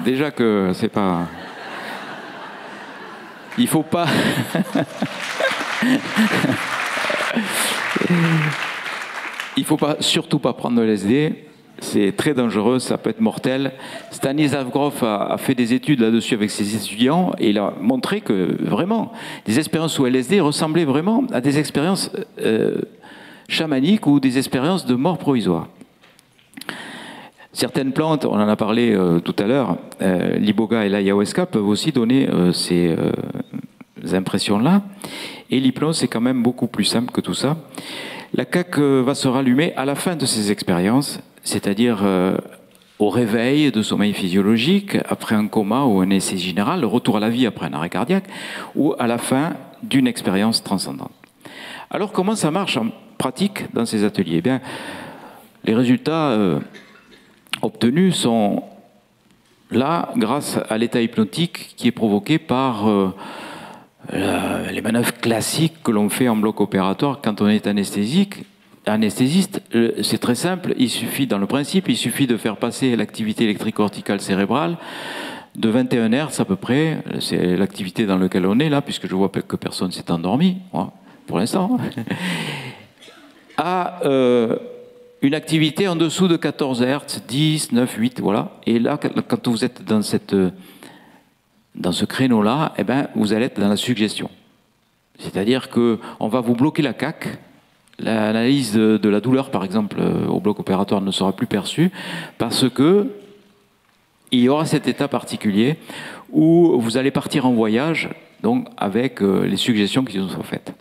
Déjà que c'est pas... Il faut pas... Il faut pas, surtout pas prendre le LSD. C'est très dangereux, ça peut être mortel. Stanisław Grof a fait des études là-dessus avec ses étudiants et il a montré que vraiment, des expériences sous LSD ressemblaient vraiment à des expériences chamaniques ou des expériences de mort provisoire. Certaines plantes, on en a parlé tout à l'heure, l'iboga et l'ayahuasca peuvent aussi donner ces impressions-là. Et l'hypnose, c'est quand même beaucoup plus simple que tout ça. La CAC va se rallumer à la fin de ces expériences, c'est-à-dire au réveil de sommeil physiologique, après un coma ou un essai général, le retour à la vie après un arrêt cardiaque, ou à la fin d'une expérience transcendante. Alors comment ça marche en pratique dans ces ateliers? Eh bien, les résultats obtenus sont là grâce à l'état hypnotique qui est provoqué par les manœuvres classiques que l'on fait en bloc opératoire quand on est anesthésiste. C'est très simple, il suffit, dans le principe, il suffit de faire passer l'activité électrique corticale cérébrale de 21 Hz à peu près, c'est l'activité dans laquelle on est là, puisque je vois que personne s'est endormi, pour l'instant, à une activité en dessous de 14 Hz, 10, 9, 8, voilà. Et là, quand vous êtes dans ce créneau-là, eh ben, vous allez être dans la suggestion. C'est-à-dire qu'on va vous bloquer la CAC. L'analyse de la douleur, par exemple, au bloc opératoire ne sera plus perçue parce que il y aura cet état particulier où vous allez partir en voyage, donc avec les suggestions qui nous sont faites.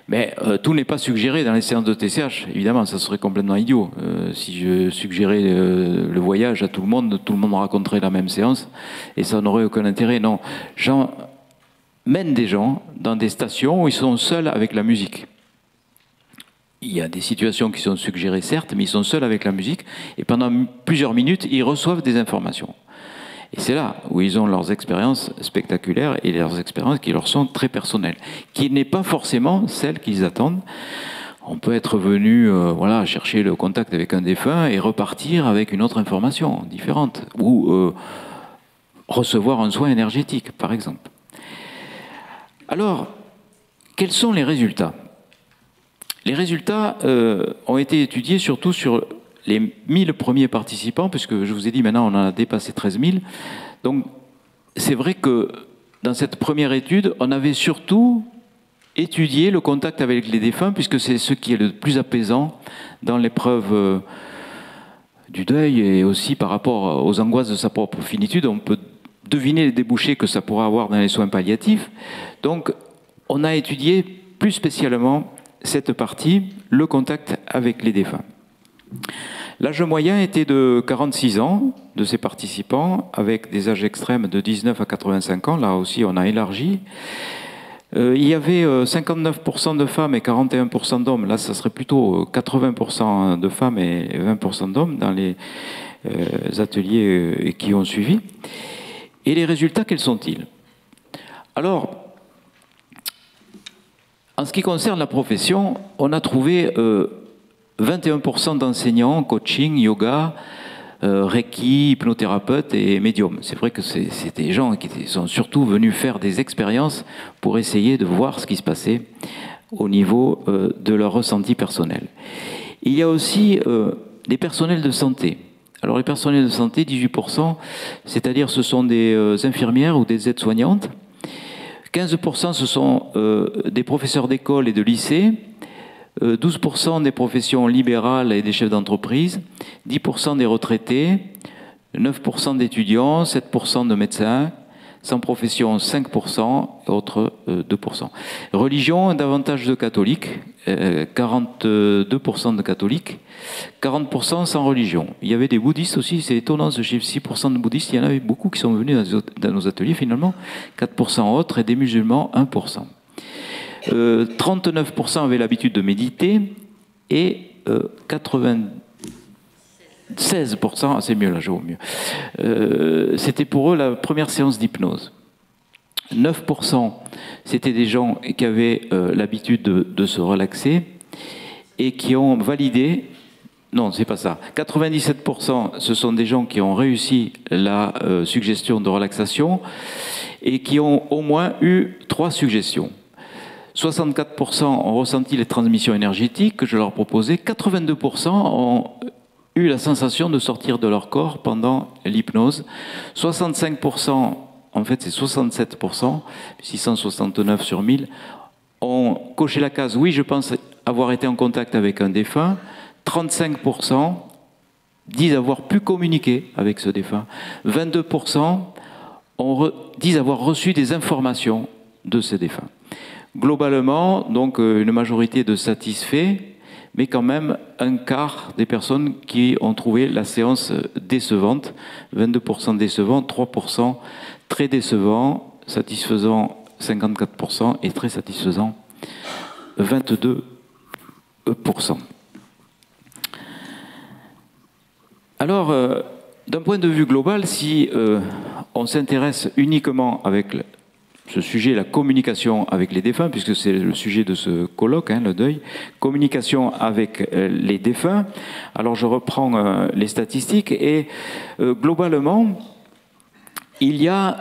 Mais tout n'est pas suggéré dans les séances de TCH. Évidemment, ça serait complètement idiot. Si je suggérais le voyage à tout le monde raconterait la même séance et ça n'aurait aucun intérêt. Non, j'emmène des gens dans des stations où ils sont seuls avec la musique. Il y a des situations qui sont suggérées, certes, mais ils sont seuls avec la musique et pendant plusieurs minutes, ils reçoivent des informations. Et c'est là où ils ont leurs expériences spectaculaires et leurs expériences qui leur sont très personnelles, qui n'est pas forcément celle qu'ils attendent. On peut être venu voilà, chercher le contact avec un défunt et repartir avec une autre information différente, ou recevoir un soin énergétique, par exemple. Alors, quels sont les résultats ? Les résultats ont été étudiés surtout sur les 1000 premiers participants, puisque je vous ai dit maintenant on en a dépassé 13 000. Donc c'est vrai que dans cette première étude, on avait surtout étudié le contact avec les défunts, puisque c'est ce qui est le plus apaisant dans l'épreuve du deuil et aussi par rapport aux angoisses de sa propre finitude. On peut deviner les débouchés que ça pourra avoir dans les soins palliatifs. Donc on a étudié plus spécialement cette partie, le contact avec les défunts. L'âge moyen était de 46 ans de ces participants, avec des âges extrêmes de 19 à 85 ans. Là aussi, on a élargi. Il y avait 59% de femmes et 41% d'hommes. Là, ça serait plutôt 80% de femmes et 20% d'hommes dans les ateliers qui ont suivi. Et les résultats, quels sont-ils ? Alors, En ce qui concerne la profession, on a trouvé 21% d'enseignants, coaching, yoga, Reiki, hypnothérapeute et médium. C'est vrai que c'est des gens qui sont surtout venus faire des expériences pour essayer de voir ce qui se passait au niveau de leur ressenti personnel. Il y a aussi des personnels de santé. Alors les personnels de santé, 18%, c'est-à-dire ce sont des infirmières ou des aides-soignantes. 15% ce sont des professeurs d'école et de lycée. 12% des professions libérales et des chefs d'entreprise, 10% des retraités, 9% d'étudiants, 7% de médecins, sans profession 5%, et autres 2%. Religion, davantage de catholiques, 42% de catholiques, 40% sans religion. Il y avait des bouddhistes aussi, c'est étonnant ce chiffre, 6% de bouddhistes, il y en avait beaucoup qui sont venus dans nos ateliers finalement, 4% autres et des musulmans 1%. 39% avaient l'habitude de méditer et 96%, c'est mieux là, je vois mieux, c'était pour eux la première séance d'hypnose. 9% c'était des gens qui avaient l'habitude de se relaxer et qui ont validé, non c'est pas ça, 97% ce sont des gens qui ont réussi la suggestion de relaxation et qui ont au moins eu 3 suggestions. 64% ont ressenti les transmissions énergétiques que je leur proposais. 82% ont eu la sensation de sortir de leur corps pendant l'hypnose. 65%, en fait c'est 67%, 669 sur 1000, ont coché la case « Oui, je pense avoir été en contact avec un défunt ». 35% disent avoir pu communiquer avec ce défunt. 22% disent avoir reçu des informations de ce défunt. Globalement, donc une majorité de satisfaits, mais quand même un quart des personnes qui ont trouvé la séance décevante, 22% décevant, 3% très décevant, satisfaisant 54% et très satisfaisant 22%. Alors, d'un point de vue global, si on s'intéresse uniquement avec ce sujet, la communication avec les défunts, puisque c'est le sujet de ce colloque, hein, le deuil, communication avec les défunts. Alors je reprends les statistiques et globalement, il y a,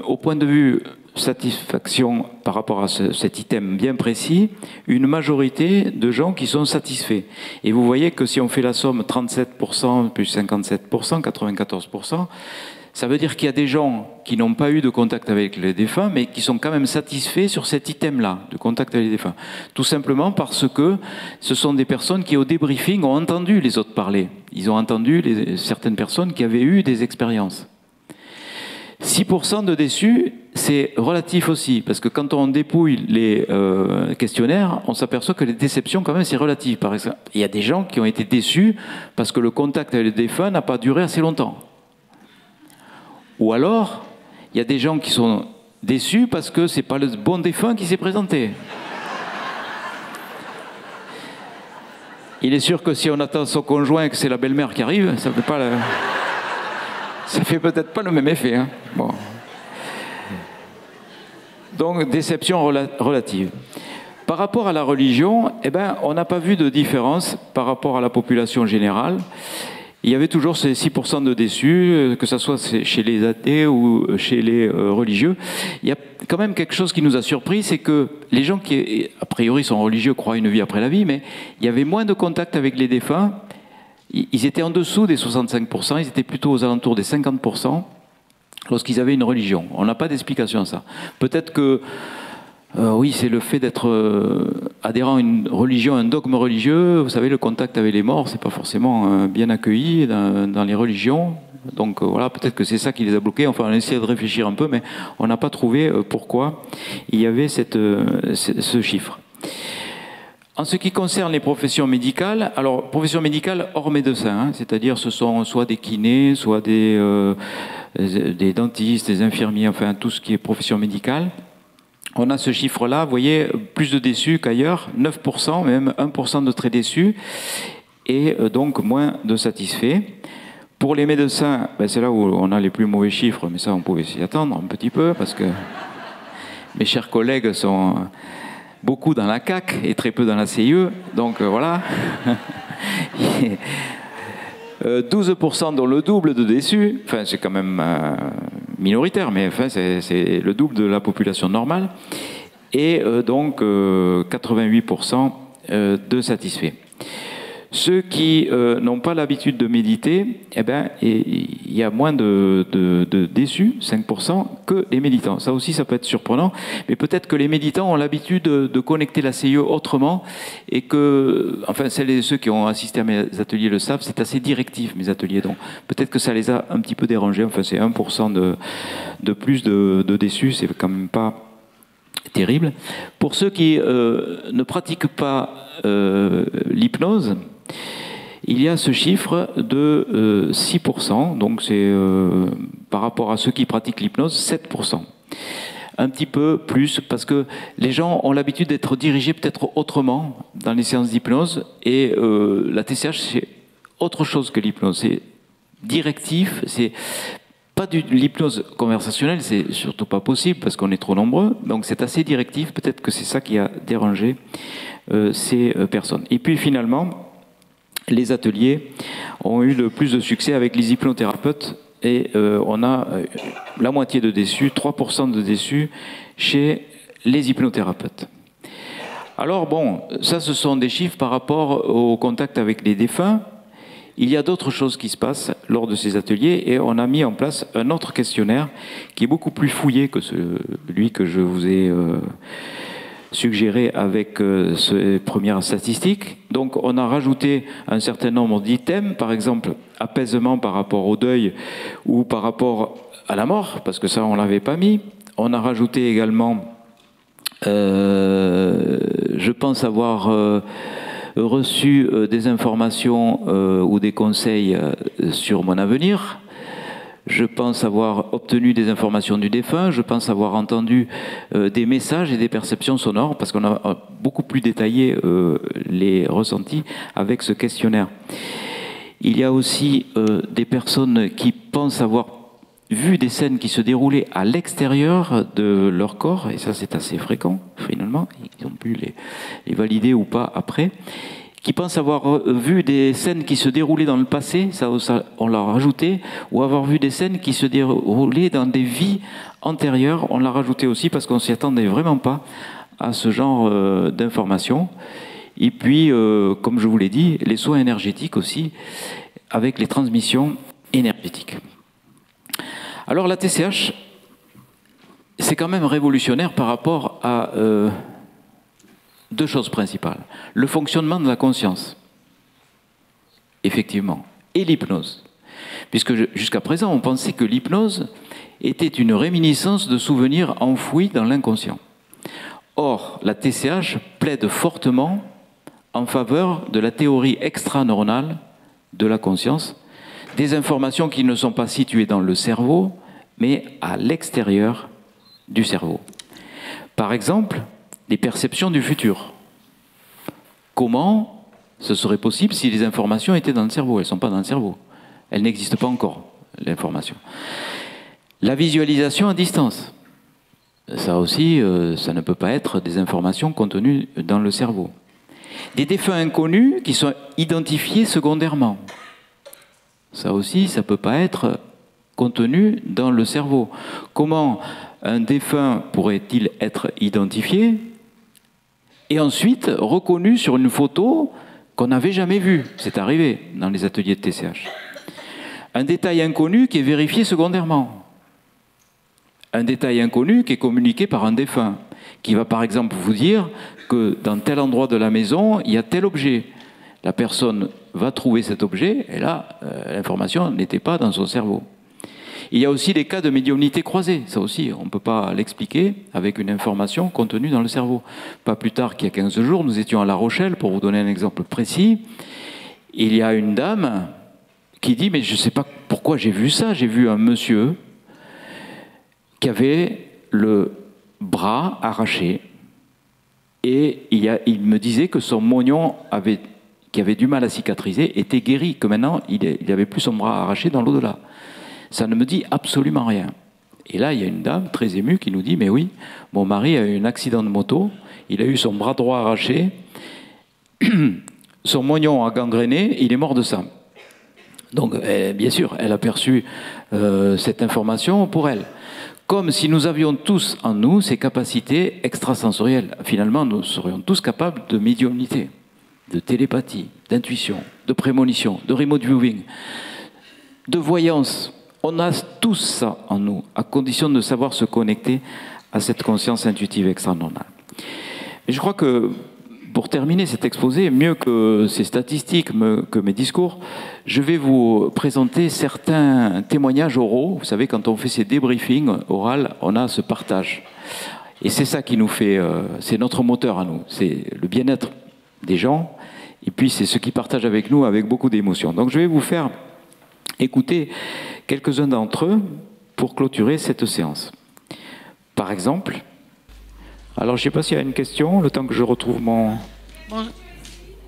au point de vue satisfaction par rapport à cet item bien précis, une majorité de gens qui sont satisfaits. Et vous voyez que si on fait la somme 37% plus 57%, 94%, ça veut dire qu'il y a des gens qui n'ont pas eu de contact avec les défunts, mais qui sont quand même satisfaits sur cet item-là, de contact avec les défunts. Tout simplement parce que ce sont des personnes qui, au débriefing, ont entendu les autres parler. Ils ont entendu certaines personnes qui avaient eu des expériences. 6% de déçus, c'est relatif aussi, parce que quand on dépouille les questionnaires, on s'aperçoit que les déceptions, quand même, c'est relatif. Par exemple, il y a des gens qui ont été déçus parce que le contact avec les défunts n'a pas duré assez longtemps. Ou alors, il y a des gens qui sont déçus parce que ce n'est pas le bon défunt qui s'est présenté. Il est sûr que si on attend son conjoint et que c'est la belle-mère qui arrive, ça fait pas ça fait peut-être pas le même effet. Hein. Bon. Donc, déception relative. Par rapport à la religion, eh ben, on n'a pas vu de différence par rapport à la population générale. Il y avait toujours ces 6% de déçus, que ce soit chez les athées ou chez les religieux. Il y a quand même quelque chose qui nous a surpris, c'est que les gens qui, a priori, sont religieux, croient une vie après la vie, mais il y avait moins de contact avec les défunts. Ils étaient en dessous des 65%, ils étaient plutôt aux alentours des 50% lorsqu'ils avaient une religion. On n'a pas d'explication à ça. Peut-être que oui, c'est le fait d'être adhérent à une religion, un dogme religieux. Vous savez, le contact avec les morts, c'est pas forcément bien accueilli dans les religions. Donc voilà, peut-être que c'est ça qui les a bloqués. Enfin, on a essayé de réfléchir un peu, mais on n'a pas trouvé pourquoi il y avait ce chiffre. En ce qui concerne les professions médicales, alors professions médicales hors médecin, hein, c'est-à-dire ce sont soit des kinés, soit des dentistes, des infirmiers, enfin tout ce qui est profession médicale. On a ce chiffre-là, vous voyez, plus de déçus qu'ailleurs, 9%, même 1% de très déçus, et donc moins de satisfaits. Pour les médecins, ben c'est là où on a les plus mauvais chiffres, mais ça on pouvait s'y attendre un petit peu, parce que mes chers collègues sont beaucoup dans la CAC et très peu dans la CIE. Donc voilà. 12% dont le double de déçus. Enfin, c'est quand même minoritaire, mais enfin, c'est le double de la population normale. Et donc 88% de satisfaits. Ceux qui n'ont pas l'habitude de méditer, eh ben, il y a moins de déçus, 5%, que les méditants. Ça aussi, ça peut être surprenant, mais peut-être que les méditants ont l'habitude de connecter la CIE autrement, et que, enfin, ceux qui ont assisté à mes ateliers le savent, c'est assez directif, mes ateliers, donc peut-être que ça les a un petit peu dérangés. Enfin, c'est 1% de plus de déçus, c'est quand même pas terrible. Pour ceux qui ne pratiquent pas l'hypnose, il y a ce chiffre de 6%, donc c'est par rapport à ceux qui pratiquent l'hypnose, 7%. Un petit peu plus, parce que les gens ont l'habitude d'être dirigés peut-être autrement dans les séances d'hypnose, et la TCH, c'est autre chose que l'hypnose. C'est directif, c'est pas de l'hypnose conversationnelle, c'est surtout pas possible parce qu'on est trop nombreux, donc c'est assez directif, peut-être que c'est ça qui a dérangé ces personnes. Et puis finalement, les ateliers ont eu le plus de succès avec les hypnothérapeutes, et on a la moitié de déçus, 3% de déçus chez les hypnothérapeutes. Alors bon, ça ce sont des chiffres par rapport au contact avec les défunts. Il y a d'autres choses qui se passent lors de ces ateliers, et on a mis en place un autre questionnaire qui est beaucoup plus fouillé que celui que je vous ai suggéré avec ces premières statistiques. Donc on a rajouté un certain nombre d'items, par exemple apaisement par rapport au deuil ou par rapport à la mort, parce que ça on l'avait pas mis. On a rajouté également, je pense avoir reçu des informations ou des conseils sur mon avenir. Je pense avoir obtenu des informations du défunt, je pense avoir entendu des messages et des perceptions sonores, parce qu'on a beaucoup plus détaillé les ressentis avec ce questionnaire. Il y a aussi des personnes qui pensent avoir vu des scènes qui se déroulaient à l'extérieur de leur corps, et ça c'est assez fréquent finalement, ils ont pu les valider ou pas après, qui pensent avoir vu des scènes qui se déroulaient dans le passé, ça on l'a rajouté, ou avoir vu des scènes qui se déroulaient dans des vies antérieures, on l'a rajouté aussi parce qu'on s'y attendait vraiment pas à ce genre d'informations. Et puis, comme je vous l'ai dit, les soins énergétiques aussi, avec les transmissions énergétiques. Alors la TCH, c'est quand même révolutionnaire par rapport à deux choses principales. Le fonctionnement de la conscience, effectivement, et l'hypnose. Puisque jusqu'à présent, on pensait que l'hypnose était une réminiscence de souvenirs enfouis dans l'inconscient. Or, la TCH plaide fortement en faveur de la théorie extraneuronale de la conscience, des informations qui ne sont pas situées dans le cerveau, mais à l'extérieur du cerveau. Par exemple, les perceptions du futur. Comment ce serait possible si les informations étaient dans le cerveau? Elles ne sont pas dans le cerveau. Elles n'existent pas encore, l'information. La visualisation à distance. Ça aussi, ça ne peut pas être des informations contenues dans le cerveau. Des défunts inconnus qui sont identifiés secondairement. Ça aussi, ça ne peut pas être contenu dans le cerveau. Comment un défunt pourrait-il être identifié et ensuite reconnu sur une photo qu'on n'avait jamais vue? C'est arrivé dans les ateliers de TCH. Un détail inconnu qui est vérifié secondairement. Un détail inconnu qui est communiqué par un défunt, qui va par exemple vous dire que dans tel endroit de la maison, il y a tel objet. La personne va trouver cet objet, et là, l'information n'était pas dans son cerveau. Il y a aussi des cas de médiumnité croisée. Ça aussi, on ne peut pas l'expliquer avec une information contenue dans le cerveau. Pas plus tard qu'il y a 15 jours, nous étions à La Rochelle, pour vous donner un exemple précis. Il y a une dame qui dit « mais je ne sais pas pourquoi j'ai vu ça, j'ai vu un monsieur qui avait le bras arraché et il me disait que son mognon qui avait du mal à cicatriser était guéri, que maintenant il n'avait plus son bras arraché dans l'au-delà. Ça ne me dit absolument rien. Et là, il y a une dame très émue qui nous dit, mais oui, mon mari a eu un accident de moto, il a eu son bras droit arraché, son moignon a gangréné, il est mort de ça. Donc, bien sûr, elle a perçu cette information pour elle. Comme si nous avions tous en nous ces capacités extrasensorielles. Finalement, nous serions tous capables de médiumnité, de télépathie, d'intuition, de prémonition, de remote viewing, de voyance. On a tous ça en nous, à condition de savoir se connecter à cette conscience intuitive extra-normale. Et je crois que, pour terminer cet exposé, mieux que ces statistiques, que mes discours, je vais vous présenter certains témoignages oraux. Vous savez, quand on fait ces débriefings oraux, on a ce partage. Et c'est ça qui nous fait, c'est notre moteur à nous, c'est le bien-être des gens, et puis c'est ceux qui partagent avec nous avec beaucoup d'émotion. Donc je vais vous faire écouter quelques-uns d'entre eux pour clôturer cette séance. Par exemple, alors je ne sais pas s'il y a une question, le temps que je retrouve mon...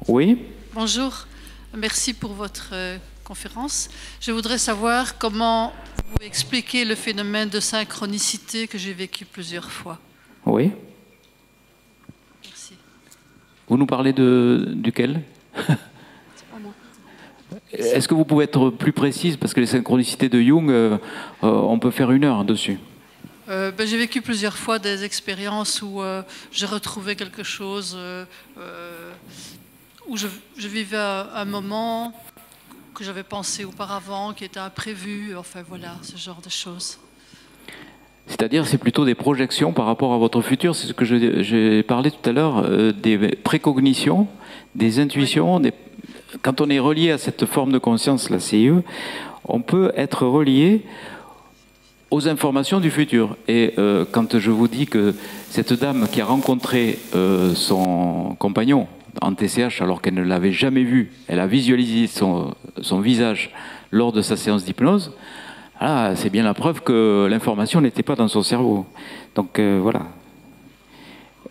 Oui ? Bonjour, merci pour votre conférence. Je voudrais savoir comment vous expliquez le phénomène de synchronicité que j'ai vécu plusieurs fois. Oui. Merci. Vous nous parlez duquel ? Est-ce que vous pouvez être plus précise? Parce que les synchronicités de Jung, on peut faire 1 heure dessus. J'ai vécu plusieurs fois des expériences où j'ai retrouvé quelque chose, où je vivais un moment que j'avais pensé auparavant, qui était imprévu, enfin voilà, ce genre de choses. C'est-à-dire, c'est plutôt des projections par rapport à votre futur. C'est ce que j'ai parlé tout à l'heure, des précognitions, des intuitions. Oui. Quand on est relié à cette forme de conscience, la CIE, on peut être relié aux informations du futur. Et quand je vous dis que cette dame qui a rencontré son compagnon en TCH alors qu'elle ne l'avait jamais vu, elle a visualisé son visage lors de sa séance d'hypnose, ah, c'est bien la preuve que l'information n'était pas dans son cerveau. Donc voilà.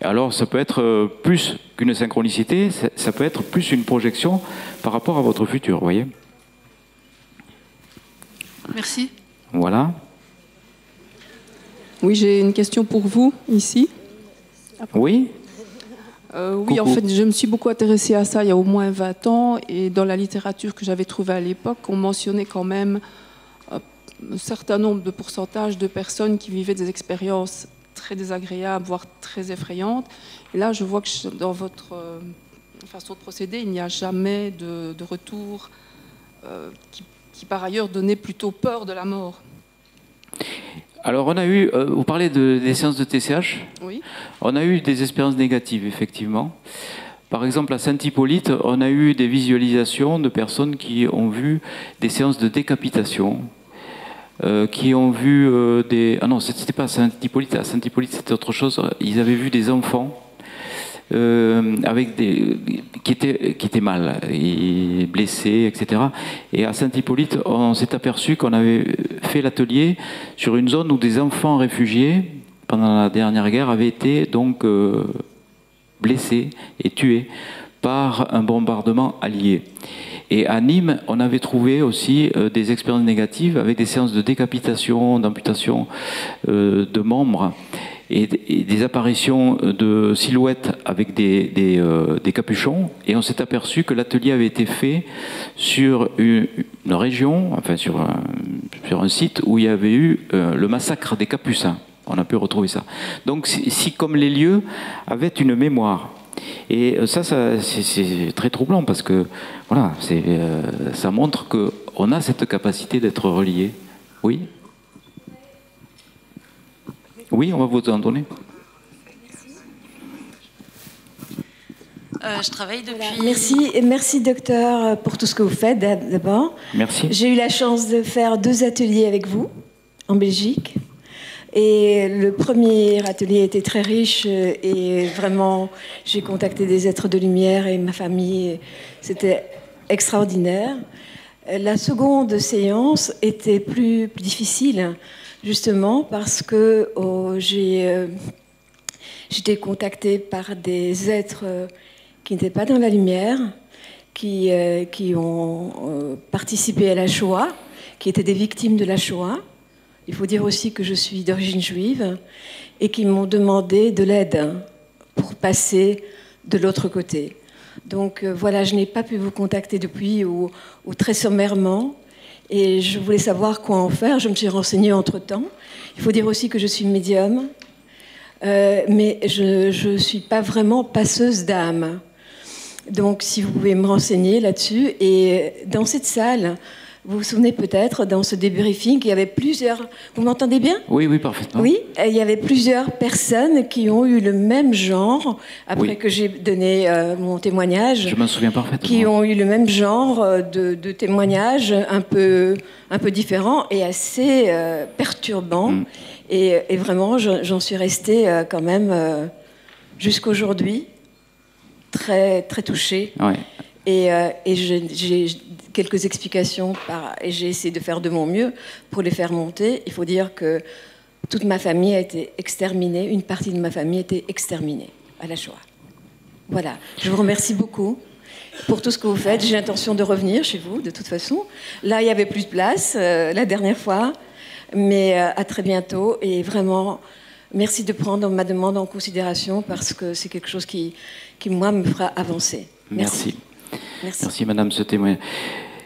Alors ça peut être plus qu'une synchronicité, ça peut être plus une projection par rapport à votre futur, vous voyez. Merci. Voilà. Oui, j'ai une question pour vous, ici. Oui. Oui, en fait, je me suis beaucoup intéressée à ça il y a au moins 20 ans, et dans la littérature que j'avais trouvée à l'époque, on mentionnait quand même un certain nombre de pourcentages de personnes qui vivaient des expériences très désagréables, voire très effrayantes. Et là, je vois que dans votre façon de procéder, il n'y a jamais de retour qui, par ailleurs, donnait plutôt peur de la mort. Alors, on a eu, vous parlez des séances de TCH. Oui. On a eu des expériences négatives, effectivement. Par exemple, à Saint-Hippolyte, on a eu des visualisations de personnes qui ont vu des séances de décapitation, qui ont vu des... Ah non, c'était pas à Saint-Hippolyte. À Saint-Hippolyte, c'était autre chose. Ils avaient vu des enfants avec qui étaient mal, et blessés, etc. Et à Saint-Hippolyte, on s'est aperçu qu'on avait fait l'atelier sur une zone où des enfants réfugiés, pendant la dernière guerre, avaient été donc blessés et tués par un bombardement allié. Et à Nîmes, on avait trouvé aussi des expériences négatives avec des séances de décapitation, d'amputation de membres et des apparitions de silhouettes avec des capuchons. Et on s'est aperçu que l'atelier avait été fait sur une région, enfin sur un site où il y avait eu le massacre des Capucins. On a pu retrouver ça. Donc si comme les lieux avaient une mémoire. Et ça c'est très troublant parce que voilà, ça montre qu'on a cette capacité d'être relié. Oui ? Oui, on va vous en donner. Je travaille depuis... Merci docteur pour tout ce que vous faites d'abord. Merci. J'ai eu la chance de faire 2 ateliers avec vous en Belgique. Et le premier atelier était très riche et vraiment, j'ai contacté des êtres de lumière et ma famille. C'était extraordinaire. La seconde séance était plus difficile, justement parce que j'étais contactée par des êtres qui n'étaient pas dans la lumière, qui ont participé à la Shoah, qui étaient des victimes de la Shoah. Il faut dire aussi que je suis d'origine juive et qu'ils m'ont demandé de l'aide pour passer de l'autre côté. Donc voilà, je n'ai pas pu vous contacter depuis ou très sommairement. Et je voulais savoir quoi en faire. Je me suis renseignée entre-temps. Il faut dire aussi que je suis médium, mais je ne suis pas vraiment passeuse d'âme. Donc si vous pouvez me renseigner là-dessus. Et dans cette salle, vous vous souvenez peut-être, dans ce débriefing, il y avait plusieurs... Vous m'entendez bien ? Oui, oui, parfaitement. Oui, il y avait plusieurs personnes qui ont eu le même genre, après que j'ai donné mon témoignage. Je m'en souviens parfaitement. Qui ont eu le même genre de témoignages un peu différents et assez perturbants. Et vraiment, j'en suis restée quand même jusqu'aujourd'hui très, très touchée. Ouais. Et j'ai quelques explications et j'ai essayé de faire de mon mieux pour les faire monter. Il faut dire que toute ma famille a été exterminée, une partie de ma famille a été exterminée à la Shoah. Voilà, je vous remercie beaucoup pour tout ce que vous faites. J'ai l'intention de revenir chez vous, de toute façon. Là, il n'y avait plus de place la dernière fois, mais à très bientôt. Et vraiment, merci de prendre ma demande en considération parce que c'est quelque chose qui moi, me fera avancer. Merci. Merci. Merci, madame, ce témoignage.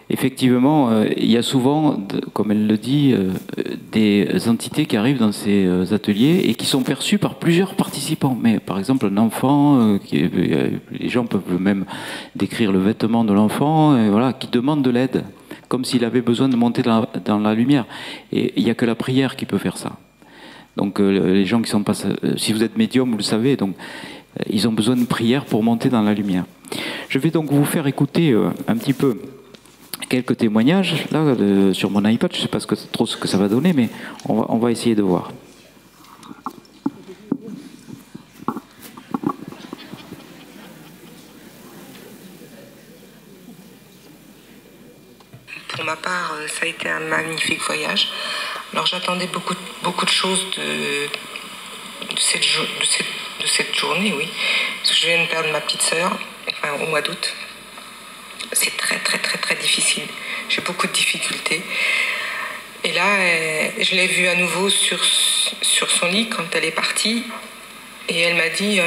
Effectivement, il y a souvent, comme elle le dit, des entités qui arrivent dans ces ateliers et qui sont perçues par plusieurs participants. Mais par exemple, un enfant, les gens peuvent même décrire le vêtement de l'enfant, voilà, qui demande de l'aide, comme s'il avait besoin de monter dans la lumière. Et il n'y a que la prière qui peut faire ça. Donc les gens qui sont pas... Si vous êtes médium, vous le savez, donc ils ont besoin de prière pour monter dans la lumière. Je vais donc vous faire écouter un petit peu quelques témoignages là sur mon iPad. Je ne sais pas trop ce que ça va donner, mais on va essayer de voir. Pour ma part, ça a été un magnifique voyage. Alors j'attendais beaucoup de choses de cette journée, oui. Parce que je viens de perdre ma petite sœur, au mois d'août. C'est très, très, très, très difficile. J'ai beaucoup de difficultés. Et là, je l'ai vue à nouveau sur son lit quand elle est partie. Et elle m'a dit,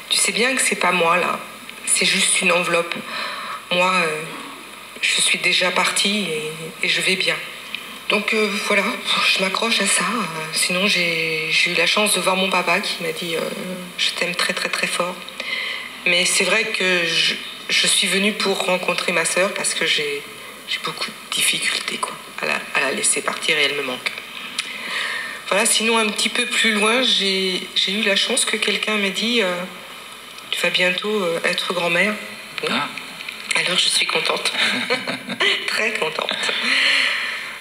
tu sais bien que c'est pas moi, là. C'est juste une enveloppe. Moi, je suis déjà partie et je vais bien. Donc voilà, je m'accroche à ça. Sinon, j'ai eu la chance de voir mon papa qui m'a dit je t'aime très très très fort. Mais c'est vrai que je suis venue pour rencontrer ma sœur parce que j'ai beaucoup de difficultés quoi, à la laisser partir et elle me manque. Voilà, sinon un petit peu plus loin, j'ai eu la chance que quelqu'un m'ait dit tu vas bientôt être grand-mère. Bon. Alors je suis contente, très contente.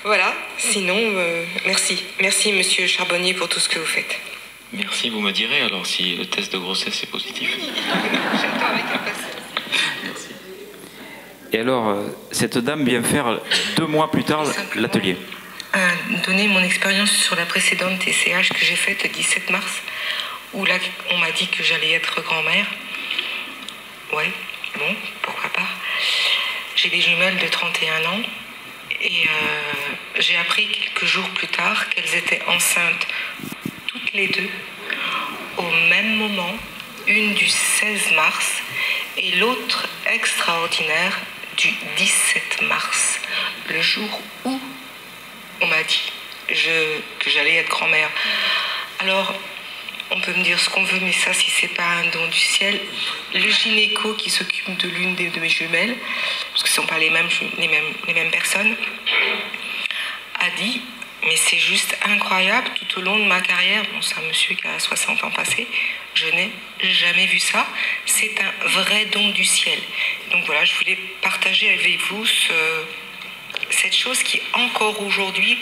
Voilà, sinon, merci. Merci, monsieur Charbonnier, pour tout ce que vous faites. Merci, vous me direz alors si le test de grossesse est positif. J'attends avec impatience. Merci. Et alors, cette dame vient faire 2 mois plus tard l'atelier. Donner mon expérience sur la précédente TCH que j'ai faite le 17 mars, où là, on m'a dit que j'allais être grand-mère. Ouais, bon, pourquoi pas. J'ai des jumelles de 31 ans. Et j'ai appris quelques jours plus tard qu'elles étaient enceintes toutes les deux au même moment, une du 16 mars et l'autre extraordinaire du 17 mars, le jour où on m'a dit que j'allais être grand-mère. Alors, on peut me dire ce qu'on veut, mais ça, si c'est pas un don du ciel, le gynéco qui s'occupe de l'une de mes jumelles, parce que ce ne sont pas les mêmes personnes, a dit, mais c'est juste incroyable, tout au long de ma carrière, bon, c'est un monsieur qui a 60 ans passé, je n'ai jamais vu ça, c'est un vrai don du ciel. Donc voilà, je voulais partager avec vous cette chose qui, encore aujourd'hui,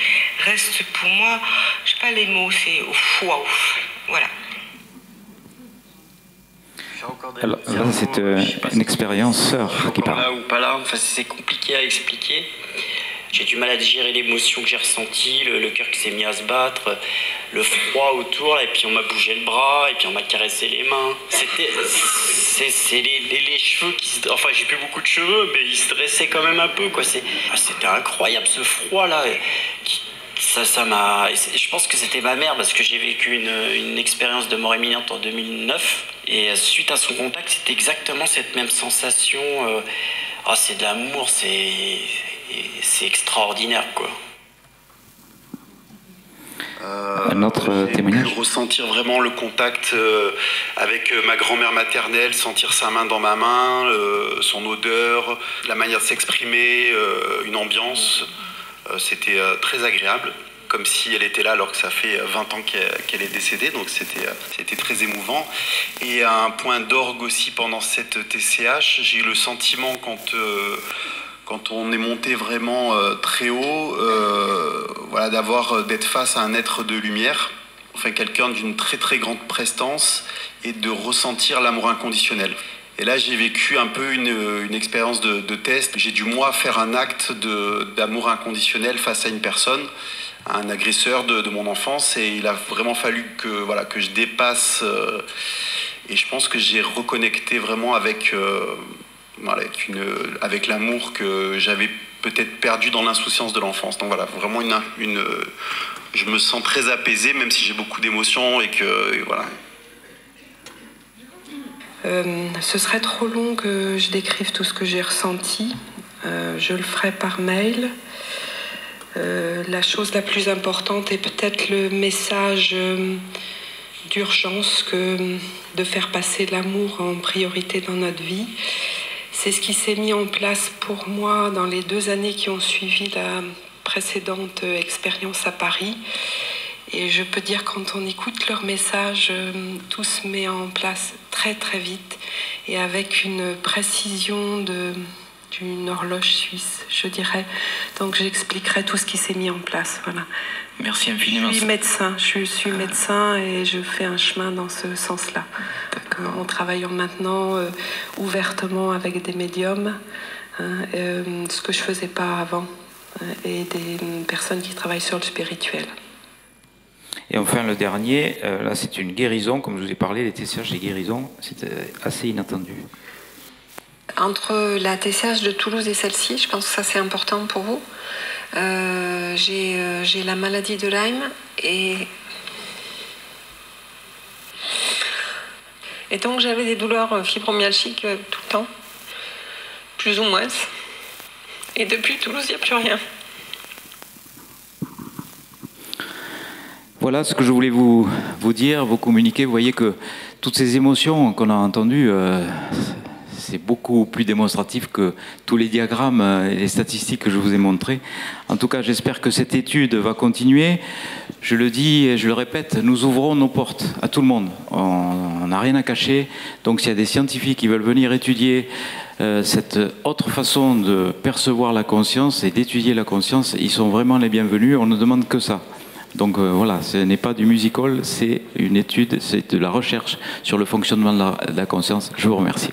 reste pour moi, je sais pas les mots, c'est waouh. Voilà. Alors là, c'est une expérience qui parle. Là ou pas là, enfin, c'est compliqué à expliquer. J'ai du mal à digérer l'émotion que j'ai ressentie, le cœur qui s'est mis à se battre, le froid autour, là, et puis on m'a bougé le bras, et puis on m'a caressé les mains. C'est les cheveux qui se... Enfin, j'ai plus beaucoup de cheveux, mais ils se dressaient quand même un peu, quoi. C'était incroyable, ce froid-là, Ça m'a. Je pense que c'était ma mère parce que j'ai vécu une expérience de mort imminente en 2009 et suite à son contact, c'était exactement cette même sensation. C'est de l'amour, c'est extraordinaire, quoi. Un autre témoignage. J'ai pu ressentir vraiment le contact avec ma grand-mère maternelle, sentir sa main dans ma main, son odeur, la manière de s'exprimer, une ambiance. C'était très agréable, comme si elle était là alors que ça fait 20 ans qu'elle est décédée, donc c'était très émouvant. Et à un point d'orgue aussi pendant cette TCH, j'ai eu le sentiment quand on est monté vraiment très haut, voilà, d'être face à un être de lumière, enfin quelqu'un d'une très très grande prestance et de ressentir l'amour inconditionnel. Et là, j'ai vécu un peu une expérience de test. J'ai dû, moi, faire un acte d'amour inconditionnel face à une personne, à un agresseur de mon enfance. Et il a vraiment fallu que je dépasse. Et je pense que j'ai reconnecté vraiment avec l'amour que j'avais peut-être perdu dans l'insouciance de l'enfance. Donc voilà, vraiment je me sens très apaisé, même si j'ai beaucoup d'émotions et voilà. Ce serait trop long que je décrive tout ce que j'ai ressenti. Je le ferai par mail. La chose la plus importante est peut-être le message d'urgence de faire passer l'amour en priorité dans notre vie. C'est ce qui s'est mis en place pour moi dans les 2 années qui ont suivi la précédente expérience à Paris. Et je peux dire, quand on écoute leur message, tout se met en place très très vite et avec une précision d'une horloge suisse, je dirais. Donc j'expliquerai tout ce qui s'est mis en place. Voilà. Merci infiniment. Je suis médecin et je fais un chemin dans ce sens-là. En travaillant maintenant ouvertement avec des médiums, ce que je ne faisais pas avant, et des personnes qui travaillent sur le spirituel. Et enfin, le dernier, là c'est une guérison, comme je vous ai parlé, les TCH, les guérisons, c'est assez inattendu. Entre la TCH de Toulouse et celle-ci, je pense que ça c'est important pour vous. J'ai la maladie de Lyme et donc j'avais des douleurs fibromyalgiques tout le temps, plus ou moins. Et depuis Toulouse, il n'y a plus rien. Voilà ce que je voulais vous dire, vous communiquer. Vous voyez que toutes ces émotions qu'on a entendues, c'est beaucoup plus démonstratif que tous les diagrammes et les statistiques que je vous ai montrés. En tout cas, j'espère que cette étude va continuer. Je le dis et je le répète, nous ouvrons nos portes à tout le monde. On n'a rien à cacher. Donc s'il y a des scientifiques qui veulent venir étudier cette autre façon de percevoir la conscience et d'étudier la conscience, ils sont vraiment les bienvenus. On ne demande que ça. Donc voilà, ce n'est pas du music hall, c'est une étude, c'est de la recherche sur le fonctionnement de la conscience. Je vous remercie.